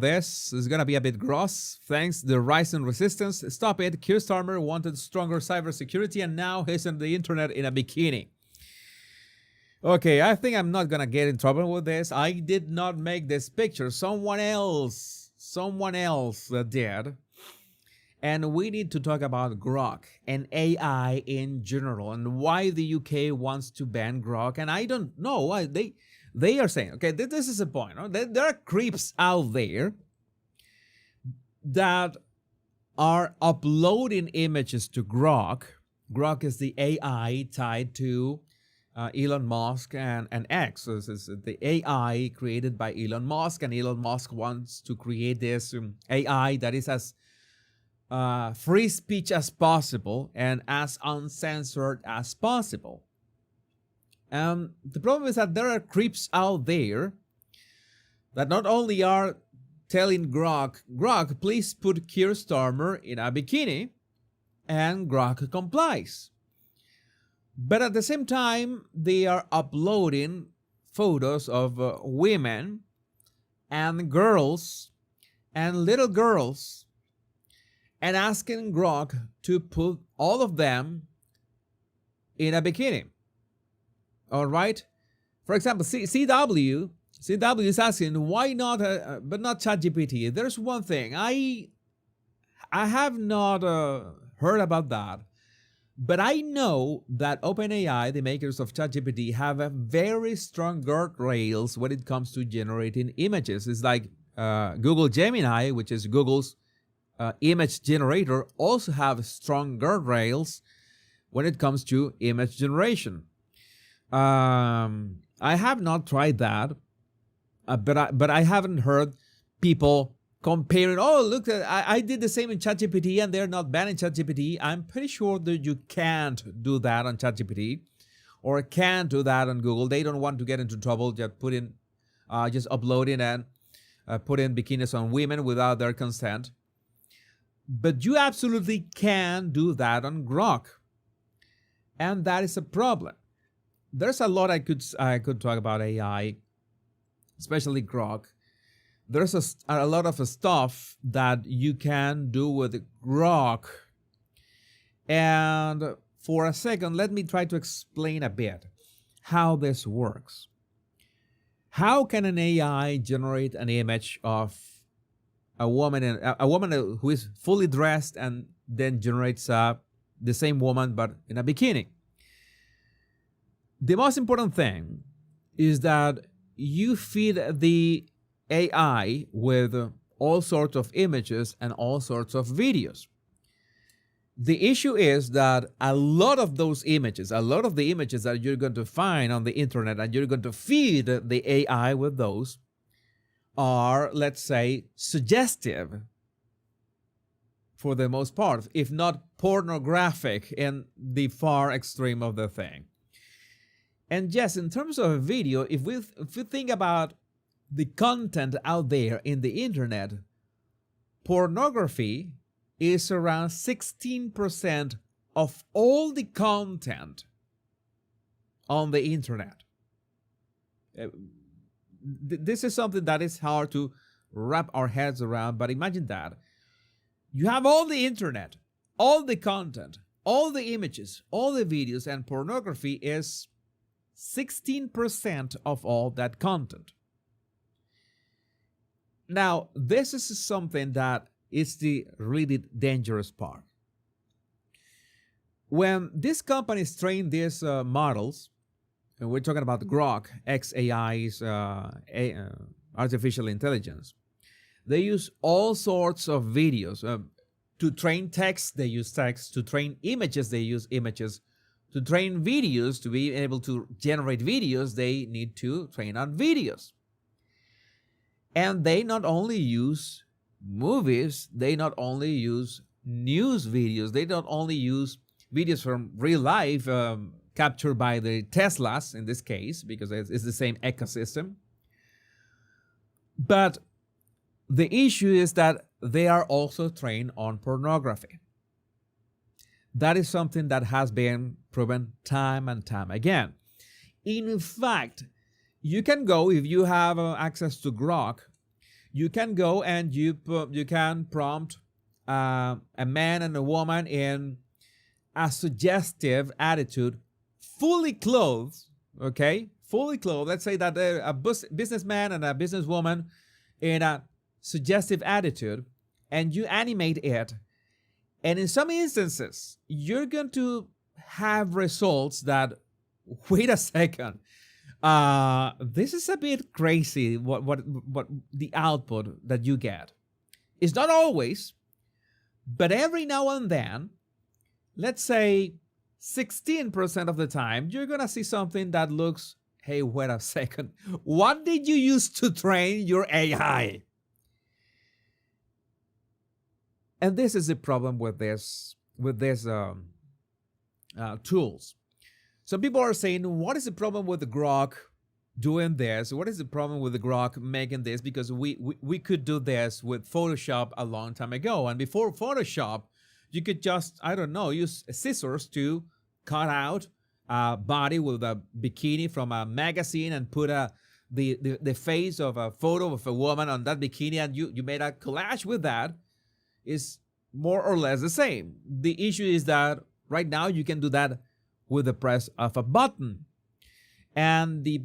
this. It's going to be a bit gross. Thanks the rise in resistance. Stop it. Keir Starmer wanted stronger cybersecurity and now he's on the internet in a bikini. Okay, I think I'm not going to get in trouble with this. I did not make this picture. Someone else did. And we need to talk about Grok and AI in general and why the UK wants to ban Grok. And I don't know why they are saying, okay, this is a point. Right? There are creeps out there that are uploading images to Grok. Grok is the AI tied to Elon Musk and X. So this is the AI created by Elon Musk, and Elon Musk wants to create this AI that is as free speech as possible and as uncensored as possible. The problem is that there are creeps out there that not only are telling Grok, please put Keir Starmer in a bikini, and Grok complies. But at the same time, they are uploading photos of women and girls and little girls and asking Grok to put all of them in a bikini. All right? For example, CW is asking, why not, but not ChatGPT? There's one thing. I have not heard about that. But I know that OpenAI, the makers of ChatGPT, have a very strong guardrails when it comes to generating images. It's like Google Gemini, which is Google's image generator also have strong guardrails when it comes to image generation. I have not tried that, but I haven't heard people comparing. Oh, look, I did the same in ChatGPT, and they're not banning ChatGPT. I'm pretty sure that you can't do that on ChatGPT, or can't do that on Google. They don't want to get into trouble. Just upload in and put in bikinis on women without their consent. But you absolutely can do that on Grok, and that is a problem. There's a lot I could talk about AI, especially Grok. There's a lot of stuff that you can do with Grok. And for a second, let me try to explain a bit how this works. How can an AI generate an image of a woman who is fully dressed and then generates the same woman but in a bikini? The most important thing is that you feed the AI with all sorts of images and all sorts of videos. The issue is that a lot of the images that you're going to find on the internet and you're going to feed the AI with those are, let's say, suggestive for the most part, if not pornographic in the far extreme of the thing. And yes, in terms of a video, if we think about the content out there in the internet, pornography is around 16% of all the content on the internet. This is something that is hard to wrap our heads around, but imagine that. You have all the internet, all the content, all the images, all the videos, and pornography is 16% of all that content. Now, this is something that is the really dangerous part. When these companies train these models, and we're talking about Grok, XAI's artificial intelligence, they use all sorts of videos. To train text, they use text. To train images, they use images. To train videos, to be able to generate videos, they need to train on videos. And they not only use movies, they not only use news videos, they not only use videos from real life captured by the Teslas in this case, because it's the same ecosystem. But the issue is that they are also trained on pornography. That is something that has been proven time and time again. In fact, you can go, if you have access to Grok, you can go and you can prompt a man and a woman in a suggestive attitude, fully clothed, okay? Fully clothed. Let's say that a businessman and a businesswoman in a suggestive attitude, and you animate it. And in some instances, you're going to have results that, wait a second, this is a bit crazy, what the output that you get. It's not always, but every now and then, let's say 16% of the time, you're going to see something that looks, hey, wait a second, what did you use to train your AI? And this is the problem with these tools. Some people are saying, what is the problem with the Grok doing this? What is the problem with the Grok making this? Because we could do this with Photoshop a long time ago. And before Photoshop, you could just, I don't know, use scissors to cut out a body with a bikini from a magazine and put the face of a photo of a woman on that bikini, and you made a collage with that. Is more or less the same. The issue is that right now you can do that with the press of a button. And the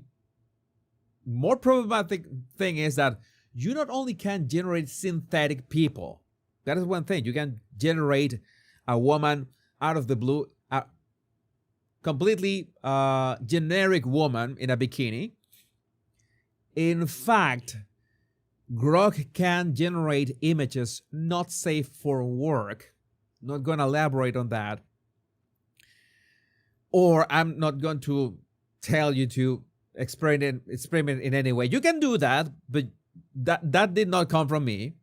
more problematic thing is that you not only can generate synthetic people. That is one thing. You can generate a woman out of the blue, a completely generic woman in a bikini. In fact, Grok can generate images not safe for work. Not going to elaborate on that. Or I'm not going to tell you to experiment in any way. You can do that, but that did not come from me.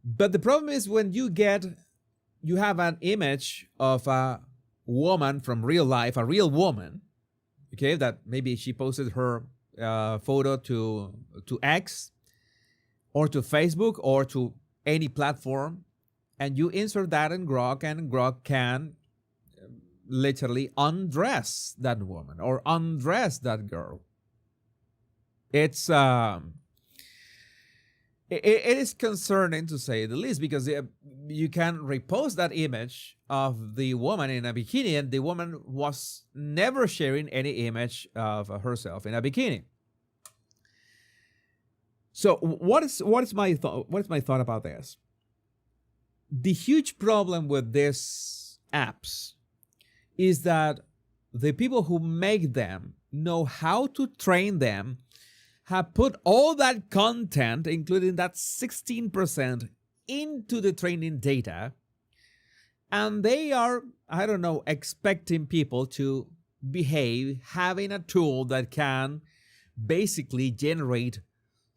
But the problem is when you have an image of a woman from real life, a real woman, okay, that maybe she posted her photo to X or to Facebook or to any platform, and you insert that in Grok, and Grok can literally undress that woman or undress that girl. It's it is concerning to say the least, because you can repost that image of the woman in a bikini, and the woman was never sharing any image of herself in a bikini. So what is my thought about this? The huge problem with these apps is that the people who make them know how to train them, have put all that content, including that 16%, into the training data, and they are, I don't know, expecting people to behave, having a tool that can basically generate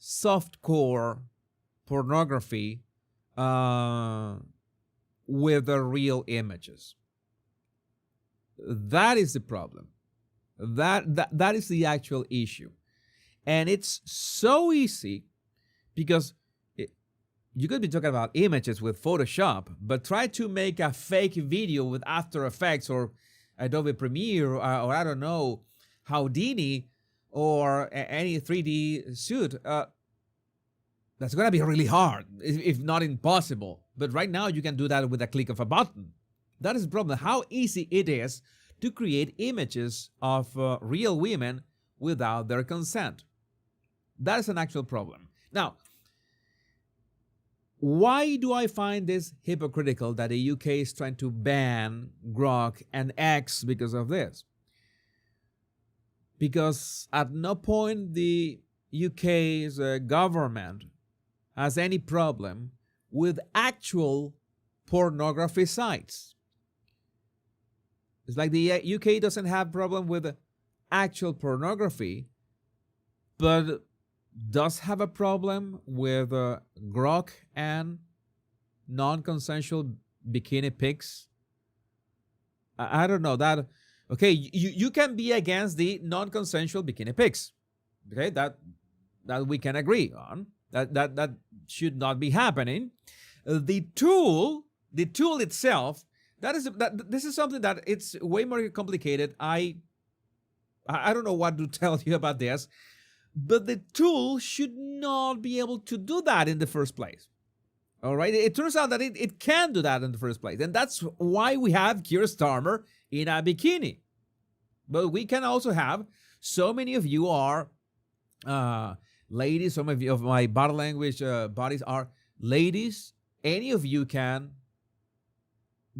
softcore pornography with the real images. That is the problem. That is the actual issue. And it's so easy because you could be talking about images with Photoshop, but try to make a fake video with After Effects or Adobe Premiere or I don't know, Houdini or any 3D suit. That's going to be really hard, if not impossible. But right now you can do that with a click of a button. That is the problem, how easy it is to create images of real women without their consent. That is an actual problem. Now, why do I find this hypocritical that the UK is trying to ban Grok and X because of this? Because at no point the UK's government has any problem with actual pornography sites. It's like the UK doesn't have problem with actual pornography, but does have a problem with Grok and non-consensual bikini pics. I don't know that. Okay, you can be against the non-consensual bikini pics. Okay, that we can agree on. That should not be happening. The tool itself, this is something that it's way more complicated. I don't know what to tell you about this, but the tool should not be able to do that in the first place. All right, it turns out that it can do that in the first place, and that's why we have Keir Starmer in a bikini. But we can also have, so many of you are ladies, some of you of my body language bodies are ladies. Any of you can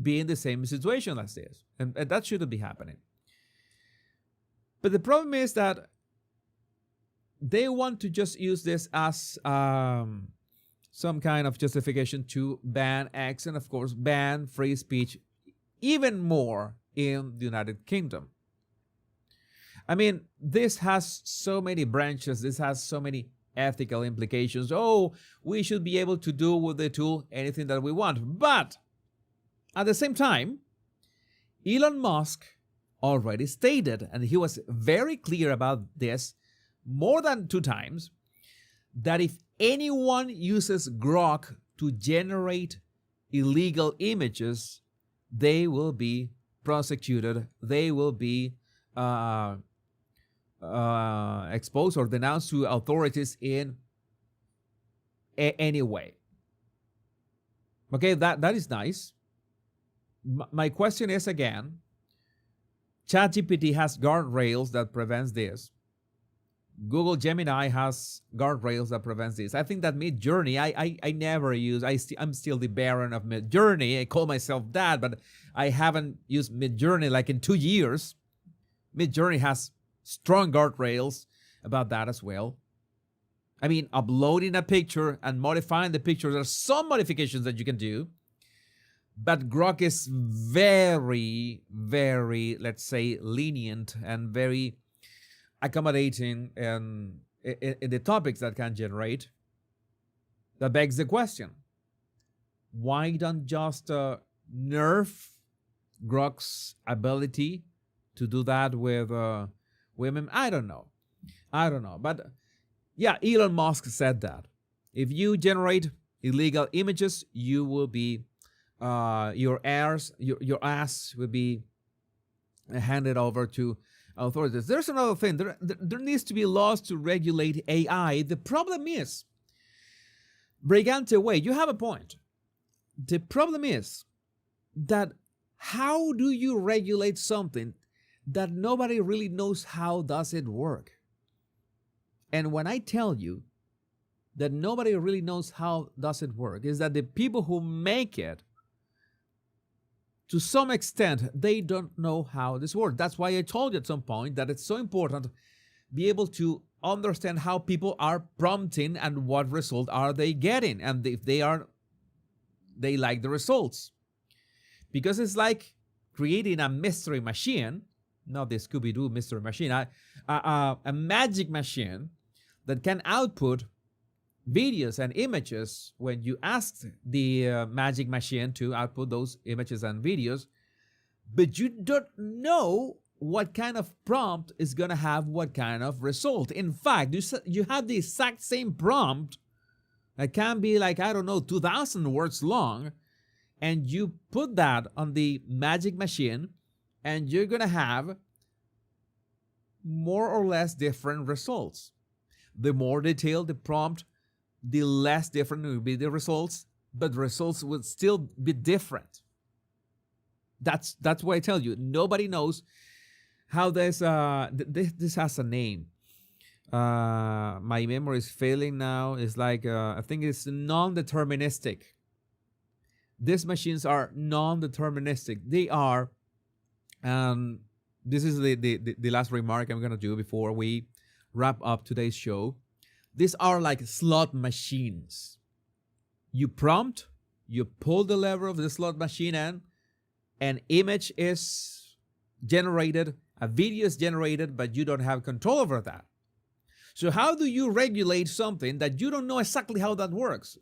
be in the same situation as this, and that shouldn't be happening. But the problem is that they want to just use this as some kind of justification to ban X and, of course, ban free speech even more in the United Kingdom. I mean, this has so many branches. This has so many ethical implications. Oh, we should be able to do with the tool anything that we want. But at the same time, Elon Musk already stated, and he was very clear about this more than 2 times, that if anyone uses Grok to generate illegal images, they will be prosecuted. They will be exposed or denounced to authorities in any way. Okay, that is nice. My question is, again, ChatGPT has guardrails that prevents this. Google Gemini has guardrails that prevents this. I think that Midjourney, I never use. I'm still the baron of Midjourney. I call myself that, but I haven't used Midjourney like in 2 years. Midjourney has strong guardrails about that as well. I mean, uploading a picture and modifying the picture, there are some modifications that you can do, but Grok is very, very, let's say, lenient and very accommodating in the topics that can generate. That begs the question, why don't just nerf Grok's ability to do that with women? I don't know. But yeah, Elon Musk said that if you generate illegal images, you will be your ass will be handed over to authorities. There's another thing. There needs to be laws to regulate AI. The problem is, Brigante Way, you have a point. The problem is that how do you regulate something that nobody really knows how does it work? And when I tell you that nobody really knows how does it work, is that the people who make it, to some extent, they don't know how this works. That's why I told you at some point that it's so important to be able to understand how people are prompting and what result are they getting, and if they like the results. Because it's like creating a mystery machine, not the Scooby-Doo mystery machine, a magic machine that can output videos and images when you ask the magic machine to output those images and videos, but you don't know what kind of prompt is going to have what kind of result. In fact, you have the exact same prompt that can be like, I don't know, 2,000 words long, and you put that on the magic machine, and you're going to have more or less different results. The more detailed the prompt, the less different will be the results, but the results will still be different. That's why I tell you, nobody knows how this has a name. My memory is failing now. It's like, I think it's non-deterministic. These machines are non-deterministic. They are, this is the last remark I'm going to do before we wrap up today's show. These are like slot machines. You prompt, you pull the lever of the slot machine, and an image is generated, a video is generated, but you don't have control over that. So how do you regulate something that you don't know exactly how that works?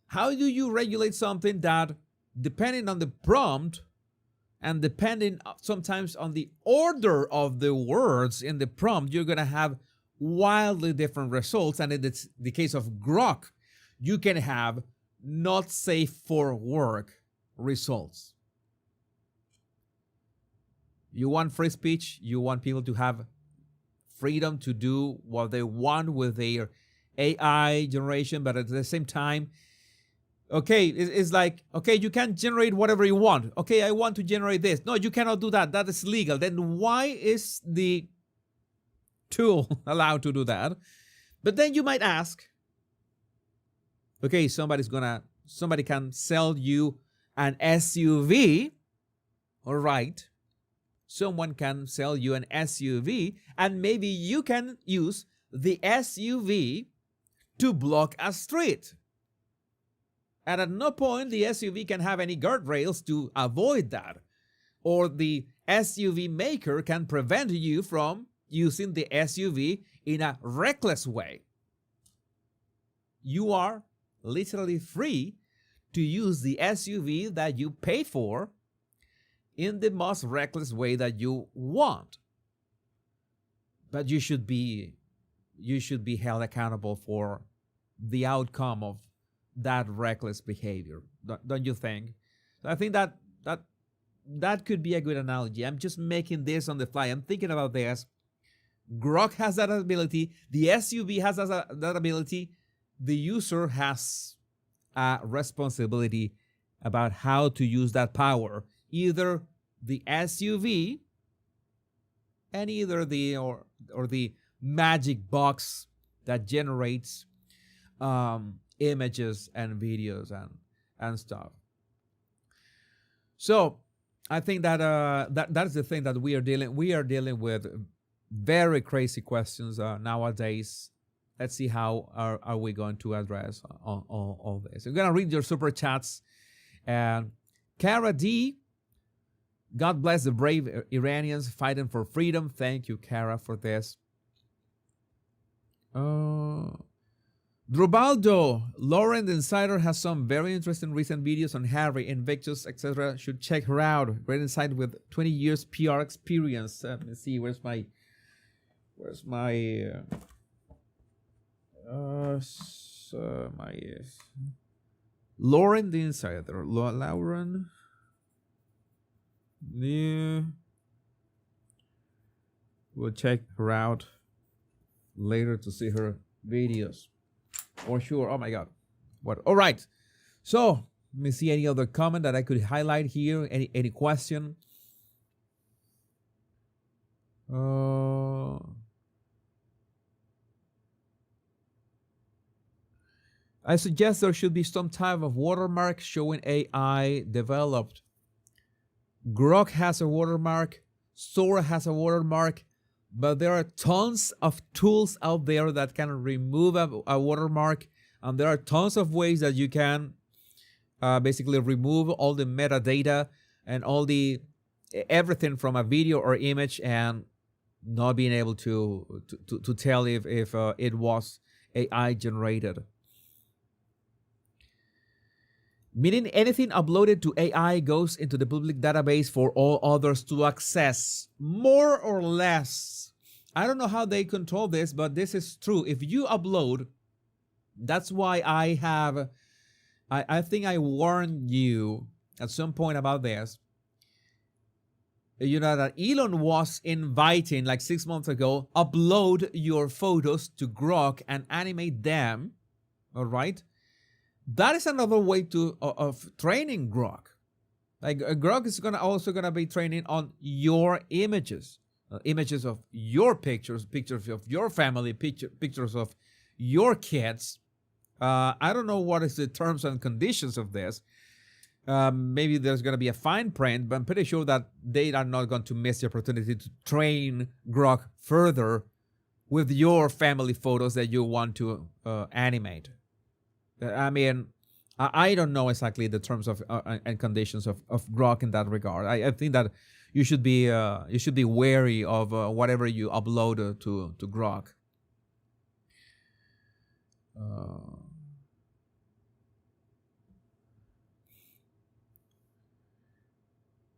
How do you regulate something that, depending on the prompt and depending sometimes on the order of the words in the prompt, you're going to have wildly different results? And in the case of Grok, you can have not safe for work results. You want free speech, you want people to have freedom to do what they want with their AI generation, but at the same time, okay, it's like, okay, you can generate whatever you want. Okay, I want to generate this. No, you cannot do that. That is legal. Then why is the tool allowed to do that? But then you might ask, okay, somebody can sell you an SUV. All right. Someone can sell you an SUV, and maybe you can use the SUV to block a street. And at no point the SUV can have any guardrails to avoid that. Or the SUV maker can prevent you from using the SUV in a reckless way. You are literally free to use the SUV that you pay for in the most reckless way that you want. But you should be held accountable for the outcome of that reckless behavior, don't you think? I think that could be a good analogy. I'm just making this on the fly. I'm thinking about this. Grok has that ability. The SUV has that ability. The user has a responsibility about how to use that power. Either the SUV and either the magic box that generates images and videos and stuff. So I think that that's the thing that we are dealing with very crazy questions nowadays. let's see how are we going to address all this. I'm gonna read your super chats. And Kara D, God bless the brave Iranians fighting for freedom. Thank you, Kara, for this. Drubaldo, Lauren the Insider has some very interesting recent videos on Harry, Invictus, etc. Should check her out. Great insight with 20 years PR experience. Let me see, where's my Lauren the Insider. Lauren. Yeah. We'll check her out later to see her videos. For sure. Oh my God. What? All right. So let me see any other comment that I could highlight here. Any question? I suggest there should be some type of watermark showing AI developed. Grok has a watermark. Sora has a watermark. But there are tons of tools out there that can remove a watermark. And there are tons of ways that you can basically remove all the metadata and all the everything from a video or image and not being able to tell if it was AI generated. Meaning anything uploaded to AI goes into the public database for all others to access, more or less. I don't know how they control this, but this is true. If you upload, that's why I think I warned you at some point about this. You know that Elon was inviting, like 6 months ago, upload your photos to Grok and animate them, all right? That is another way of training Grok. Like Grok is also gonna be training on your images, images of your pictures of your family, pictures of your kids. I don't know what is the terms and conditions of this. Maybe there's gonna be a fine print, but I'm pretty sure that they are not going to miss the opportunity to train Grok further with your family photos that you want to animate. I mean, I don't know exactly the terms of and conditions of Grok in that regard. I think that you should be wary of whatever you upload to Grok.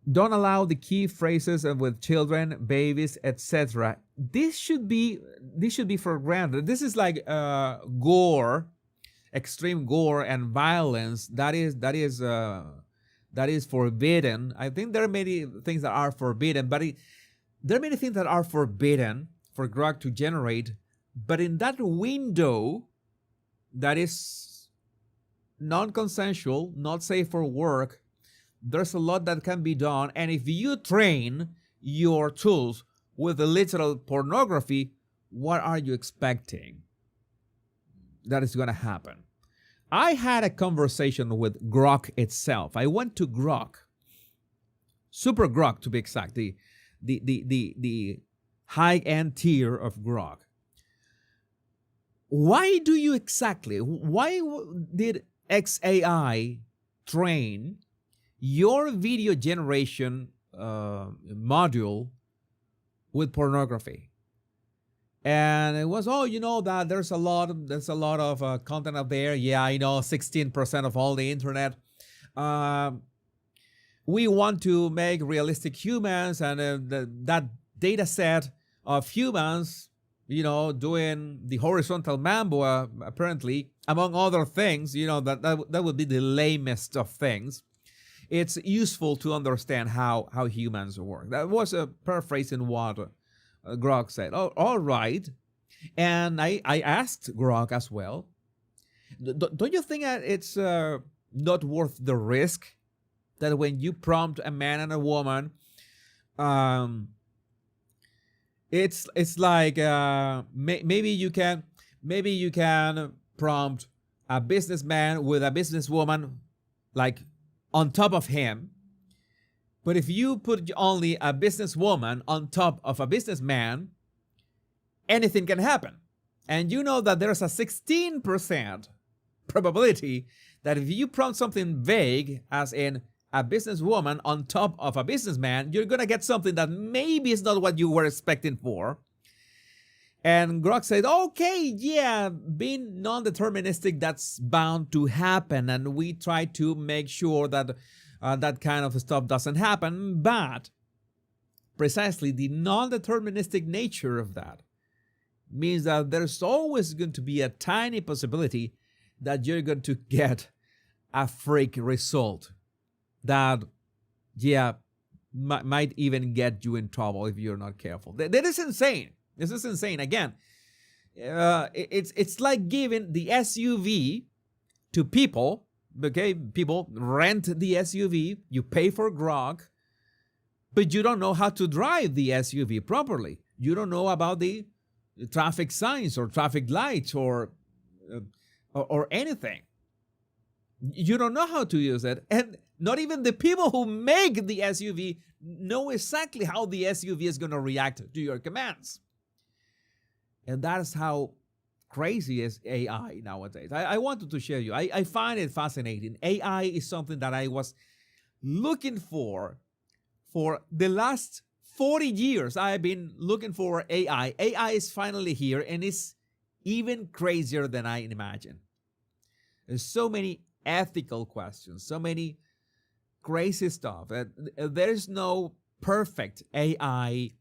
Don't allow the key phrases with children, babies, etc. This should be for granted. This is like gore. Extreme gore and violence that is forbidden. I think there are many things that are forbidden, but there are many things that are forbidden for Grok to generate. But in that window that is non-consensual, not safe for work, there's a lot that can be done. And if you train your tools with the literal pornography, what are you expecting that is going to happen? I had a conversation with Grok itself. I went to Grok, Super Grok to be exact, the high-end tier of Grok. Why did XAI train your video generation module with pornography? And it was, that there's a lot of content out there. Yeah, I know, 16% of all the internet. We want to make realistic humans, and that data set of humans, doing the horizontal mambo, apparently, among other things, that would be the lamest of things. It's useful to understand how humans work. That was a paraphrasing what Grok said. Oh, all right. And I asked Grok as well, don't you think that it's not worth the risk that when you prompt a man and a woman, it's like maybe you can prompt a businessman with a businesswoman like on top of him. But if you put only a businesswoman on top of a businessman, anything can happen. And you know that there's a 16% probability that if you prompt something vague, as in a businesswoman on top of a businessman, you're going to get something that maybe is not what you were expecting for. And Grok said, okay, yeah, being non-deterministic, that's bound to happen. And we try to make sure that that kind of stuff doesn't happen. But precisely the non-deterministic nature of that means that there's always going to be a tiny possibility that you're going to get a freak result that, yeah, might even get you in trouble if you're not careful. That is insane. This is insane. Again, it's like giving the SUV to people. Okay, people rent the SUV, you pay for Grok, but you don't know how to drive the SUV properly. You don't know about the traffic signs or traffic lights or anything. You don't know how to use it, and not even the people who make the SUV know exactly how the SUV is going to react to your commands. And that is how crazy is AI nowadays. I wanted to share you. I find it fascinating. AI is something that I was looking for the last 40 years. I've been looking for AI. AI is finally here, and it's even crazier than I imagined. There's so many ethical questions, so many crazy stuff. There is no perfect AI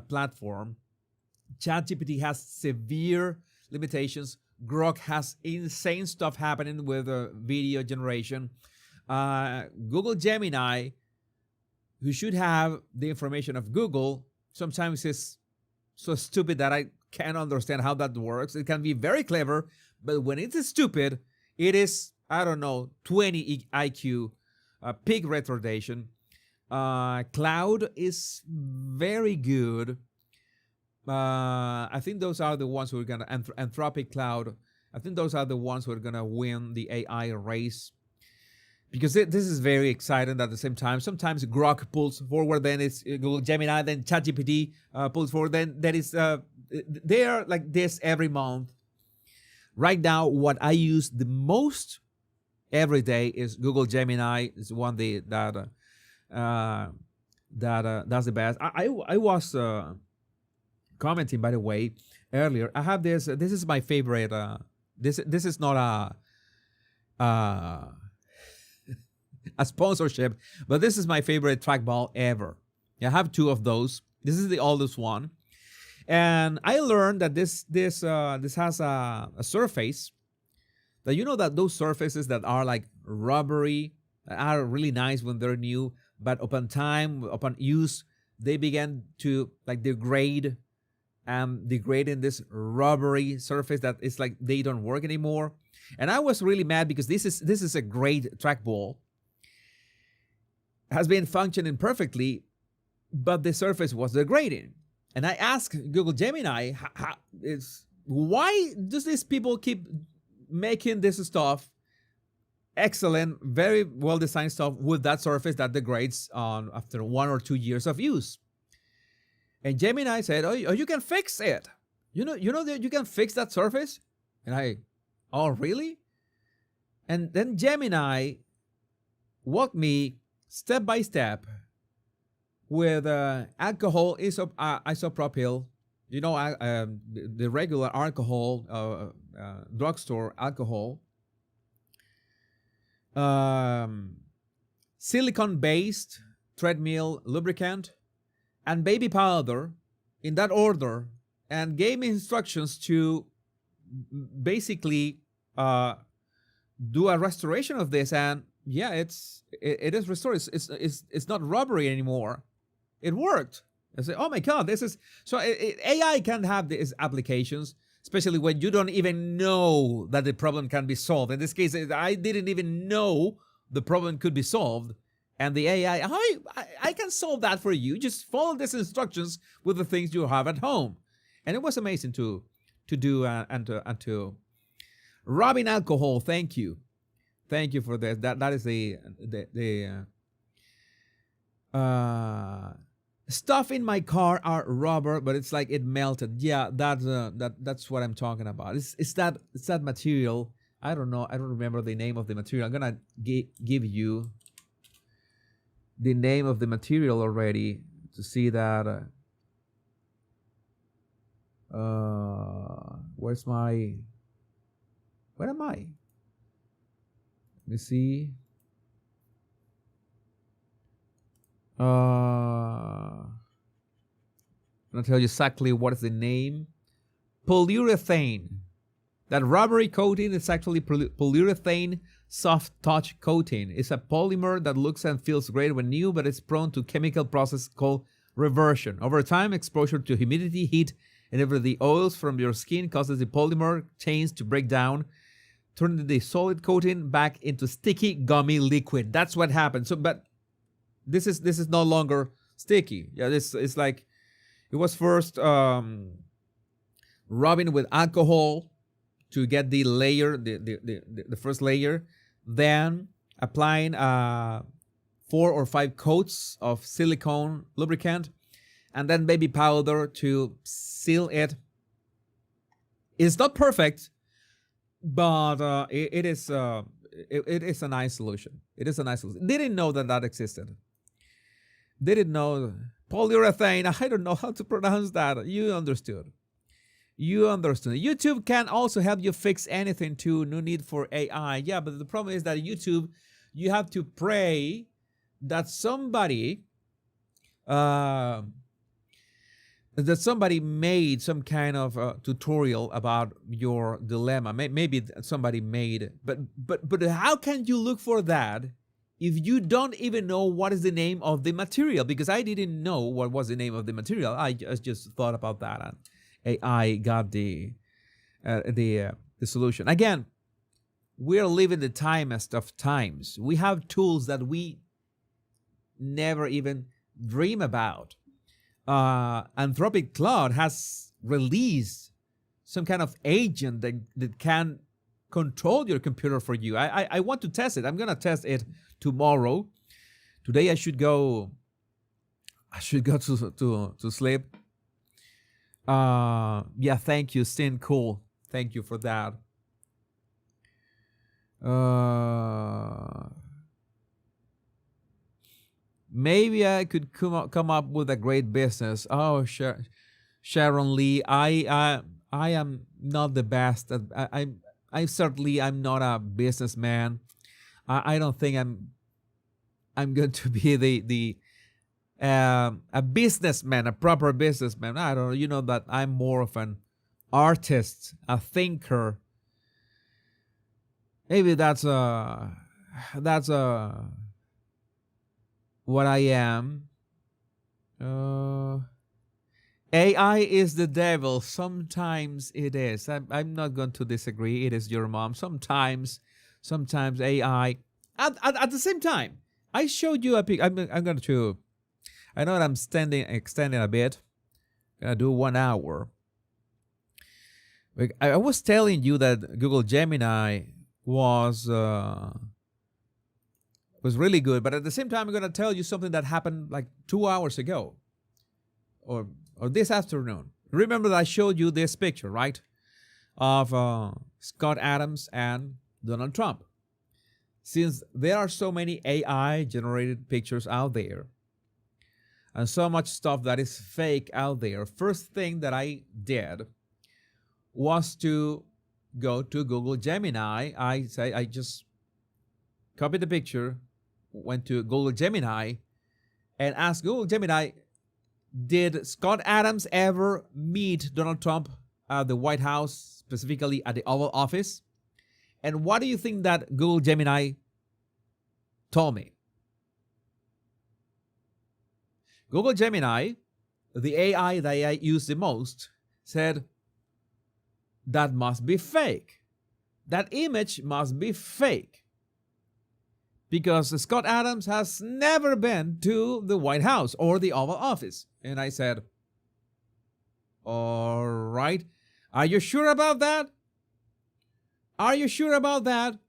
platform. ChatGPT has severe limitations. Grok has insane stuff happening with video generation. Google Gemini, who should have the information of Google, sometimes is so stupid that I can't understand how that works. It can be very clever, but when it is stupid, it is, I don't know, 20 IQ, peak retardation. Cloud is very good. I think those are the ones who are going to, Anthropic Cloud, I think those are the ones who are going to win the AI race. Because this is very exciting at the same time. Sometimes Grok pulls forward, then it's Google Gemini, then ChatGPT pulls forward, then there is, they are like this every month. Right now, what I use the most every day is Google Gemini. It's one that does the best. I was commenting, by the way, earlier. I have this. This is my favorite. This is not a sponsorship, but this is my favorite trackball ever. I have two of those. This is the oldest one, and I learned that this has a surface that, you know, that those surfaces that are like rubbery are really nice when they're new, but upon use, they begin to like degrade. Degrading this rubbery surface that it's like they don't work anymore. And I was really mad because this is a great trackball, has been functioning perfectly, but the surface was degrading. And I asked Google Gemini, why does these people keep making this stuff excellent, very well designed stuff with that surface that degrades after 1 or 2 years of use? And Gemini said, oh, you can fix it. You know that you can fix that surface? And oh, really? And then Gemini walked me step by step with alcohol isopropyl, you know, the regular alcohol, drugstore alcohol, silicone-based treadmill lubricant, and baby powder, in that order, and gave me instructions to basically do a restoration of this. And yeah, it is restored. It's not rubbery anymore. It worked. I say, oh my God, this is so. AI can have these applications, especially when you don't even know that the problem can be solved. In this case, I didn't even know the problem could be solved. And the AI, I can solve that for you. Just follow these instructions with the things you have at home. And it was amazing to do and to Robin Alcohol. Thank you for this. That is Stuff in my car are rubber, but it's like it melted. Yeah, that's what I'm talking about. It's that material. I don't know. I don't remember the name of the material. I'm gonna give you the name of the material already to see that. Where's my? Where am I? Let me see. I'm gonna tell you exactly what is the name. Polyurethane. That rubbery coating is actually polyurethane soft touch coating. It's a polymer that looks and feels great when new, but it's prone to chemical process called reversion. Over time, exposure to humidity, heat, and even the oils from your skin causes the polymer chains to break down, turning the solid coating back into sticky, gummy liquid. That's what happens. So, but this is no longer sticky. Yeah, this it's like it was first rubbing with alcohol to get the layer, the first layer, then applying 4 or 5 coats of silicone lubricant, and then baby powder to seal it. It's not perfect, but it is a nice solution. It is a nice solution. Didn't know that existed. Didn't know polyurethane. I don't know how to pronounce that. You understood. You understood. YouTube can also help you fix anything too. No need for AI. Yeah, but the problem is that YouTube, you have to pray that somebody made some kind of tutorial about your dilemma. Maybe somebody made, but how can you look for that if you don't even know what is the name of the material? Because I didn't know what was the name of the material. I just thought about that, and AI got the solution. Again, we're living the timest of times. We have tools that we never even dream about. Anthropic Cloud has released some kind of agent that can control your computer for you. I want to test it. I'm gonna test it tomorrow. Today I should go to sleep. Yeah, thank you, Stin. Cool. Thank you for that. Maybe I could come up with a great business. Oh, Sharon Lee, I am not the best. I certainly I'm not a businessman. I don't think I'm going to be a businessman, a proper businessman. I don't know. You know that I'm more of an artist, a thinker. Maybe that's what I am. AI is the devil. Sometimes it is. I'm not going to disagree. It is your mom. Sometimes AI. At the same time, I showed you a pic. I'm going to. I know that I'm extending a bit. I'm gonna do 1 hour. I was telling you that Google Gemini was really good, but at the same time, I'm gonna tell you something that happened like 2 hours ago, or this afternoon. Remember that I showed you this picture, right, of Scott Adams and Donald Trump. Since there are so many AI-generated pictures out there, and so much stuff that is fake out there, first thing that I did was to go to Google Gemini. I just copied the picture, went to Google Gemini, and asked Google Gemini, did Scott Adams ever meet Donald Trump at the White House, specifically at the Oval Office? And what do you think that Google Gemini told me? Google Gemini, the AI that I use the most, said, that must be fake. That image must be fake. Because Scott Adams has never been to the White House or the Oval Office. And I said, all right. Are you sure about that? Are you sure about that?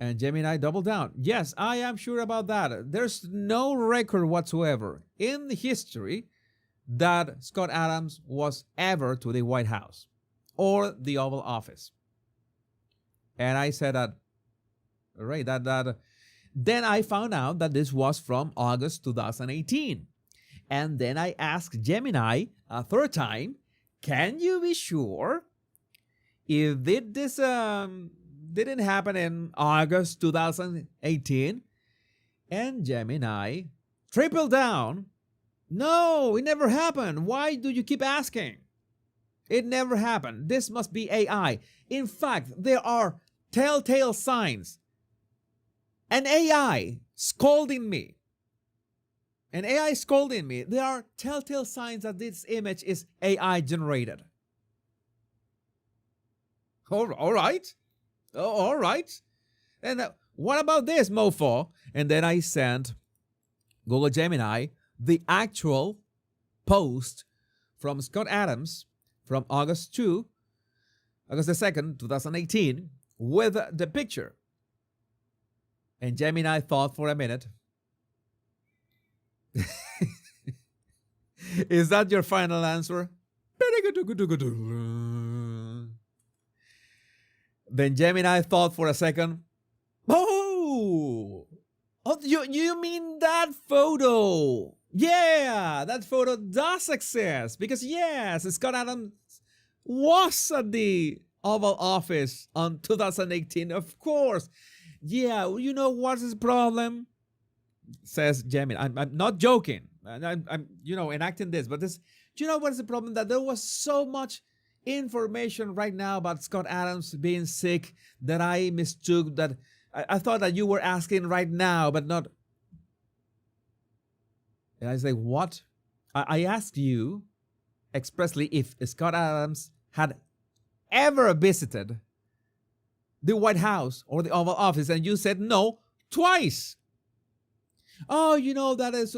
And Gemini doubled down. Yes, I am sure about that. There's no record whatsoever in the history that Scott Adams was ever to the White House or the Oval Office. And I said that, right, that then I found out that this was from August 2018. And then I asked Gemini a third time, can you be sure if this didn't happen in August 2018? And Gemini tripled down. No, it never happened. Why do you keep asking? It never happened. This must be AI. In fact, there are telltale signs. An AI scolding me. An AI scolding me. There are telltale signs that this image is AI generated. All right. All right. And what about this, mofo? And then I sent Google Gemini the actual post from Scott Adams from August the 2nd, 2018, with the picture. And Gemini thought for a minute. Is that your final answer? Then Gemini thought for a second. Oh, you mean that photo? Yeah, that photo does exist. Because yes, Scott Adams was at the Oval Office on 2018, of course. Yeah, you know what's his problem? Says Gemini. I'm not joking. I'm enacting this, but this. Do you know what is the problem? That there was so much information right now about Scott Adams being sick that I mistook that. I thought that you were asking right now, but not. And I say, what? I asked you expressly if Scott Adams had ever visited the White House or the Oval Office, and you said no twice. Oh, that is.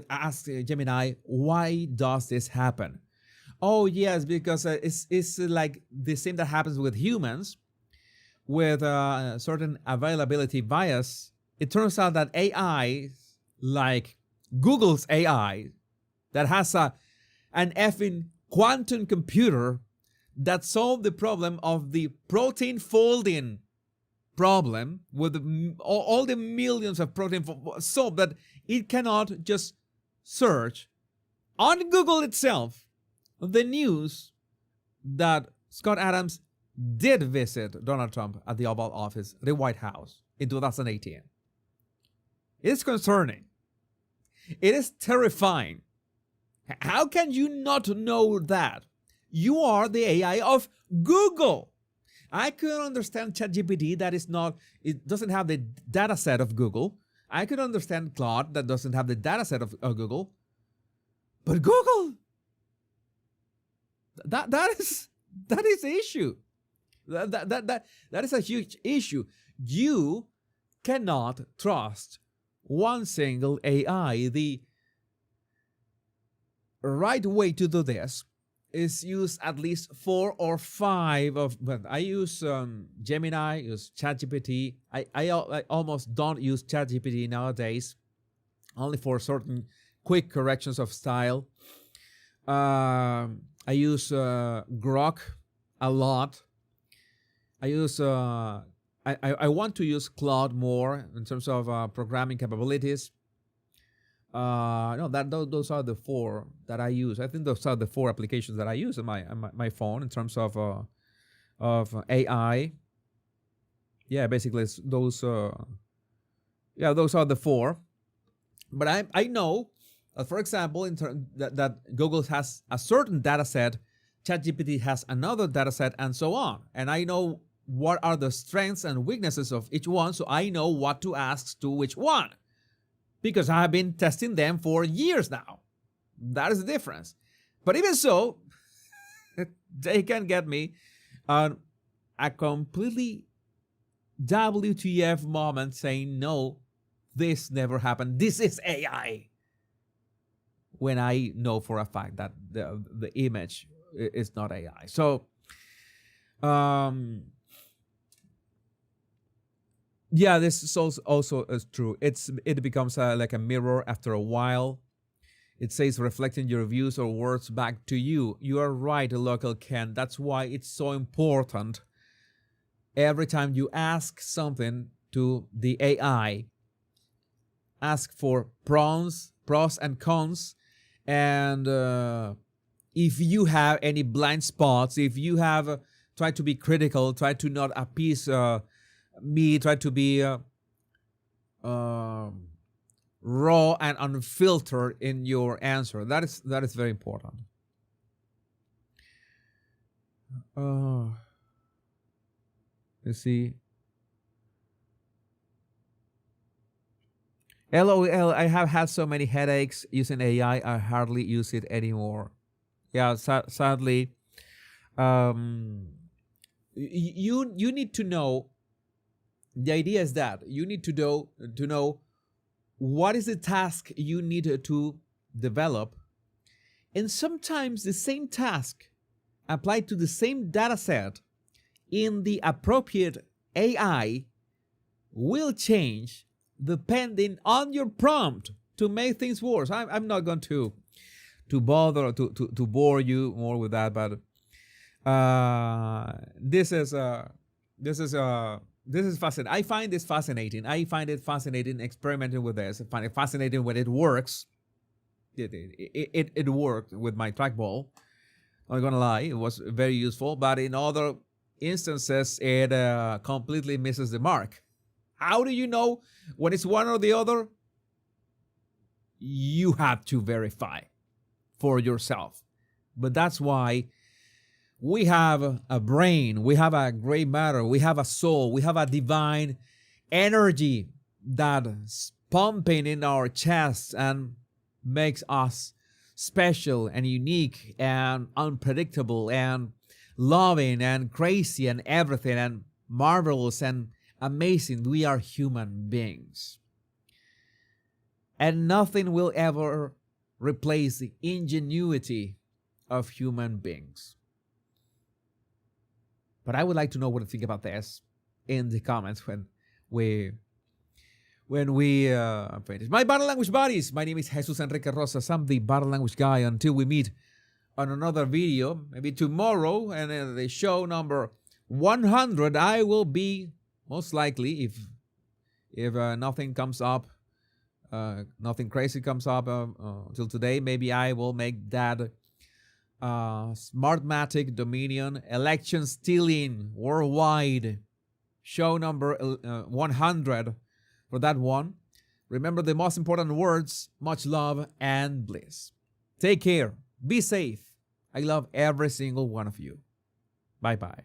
Ask Gemini, why does this happen? Oh, yes, because it's like the same that happens with humans with certain availability bias. It turns out that AI, like Google's AI, that has an effing quantum computer that solved the problem of the protein folding problem with all the millions of protein solved, that it cannot just search on Google itself the news that Scott Adams did visit Donald Trump at the Oval Office, the White House, in 2018. It is concerning. It is terrifying. How can you not know that? You are the AI of Google. I could understand ChatGPT it doesn't have the data set of Google. I could understand Claude that doesn't have the data set of Google. But Google, that is the issue. That is a huge issue. You cannot trust one single AI. The right way to do this is use at least 4 or 5 of. But I use Gemini, use ChatGPT. I almost don't use ChatGPT nowadays, only for certain quick corrections of style. I use Grok a lot. I use. I want to use Claude more in terms of programming capabilities. Those are the 4 that I use. I think those are the 4 applications that I use on my phone in terms of AI. Yeah, basically it's those. Those are the 4. But I know that, for example, that Google has a certain data set, ChatGPT has another data set, and so on. And I know what are the strengths and weaknesses of each one, so I know what to ask to which one, because I have been testing them for years now. That is the difference. But even so, they can get me a completely WTF moment saying, no, this never happened. This is AI. When I know for a fact that the image is not AI. So, Yeah, this is also is true. It becomes like a mirror after a while. It says reflecting your views or words back to you. You are right, local Ken. That's why it's so important. Every time you ask something to the AI, ask for pros and cons, and if you have any blind spots, if you have try to be critical, try to not appease me, try to be raw and unfiltered in your answer. That is very important. Let's see. LOL, I have had so many headaches using AI, I hardly use it anymore. Yeah, sadly, you need to know. The idea is that you need to know what is the task you need to develop, and sometimes the same task applied to the same data set in the appropriate AI will change depending on your prompt to make things worse. I'm not going to bother to bore you more with that, but this is fascinating. I find this fascinating. I find it fascinating experimenting with this. I find it fascinating when it works. It worked with my trackball. I'm not gonna lie, it was very useful. But in other instances, it completely misses the mark. How do you know when it's one or the other? You have to verify for yourself. But that's why we have a brain, we have a gray matter, we have a soul, we have a divine energy that's pumping in our chests and makes us special and unique and unpredictable and loving and crazy and everything and marvelous and amazing. We are human beings. And nothing will ever replace the ingenuity of human beings. But I would like to know what you think about this in the comments when we finish. My body language buddies, my name is Jesus Enrique Rosas. I'm the body language guy. Until we meet on another video, maybe tomorrow, and the show number 100, I will be most likely, if nothing comes up, nothing crazy comes up till today, maybe I will make that Smartmatic Dominion election stealing worldwide show number 100 for that one. Remember the most important words: much love and bliss. Take care. Be safe. I love every single one of you. Bye-bye.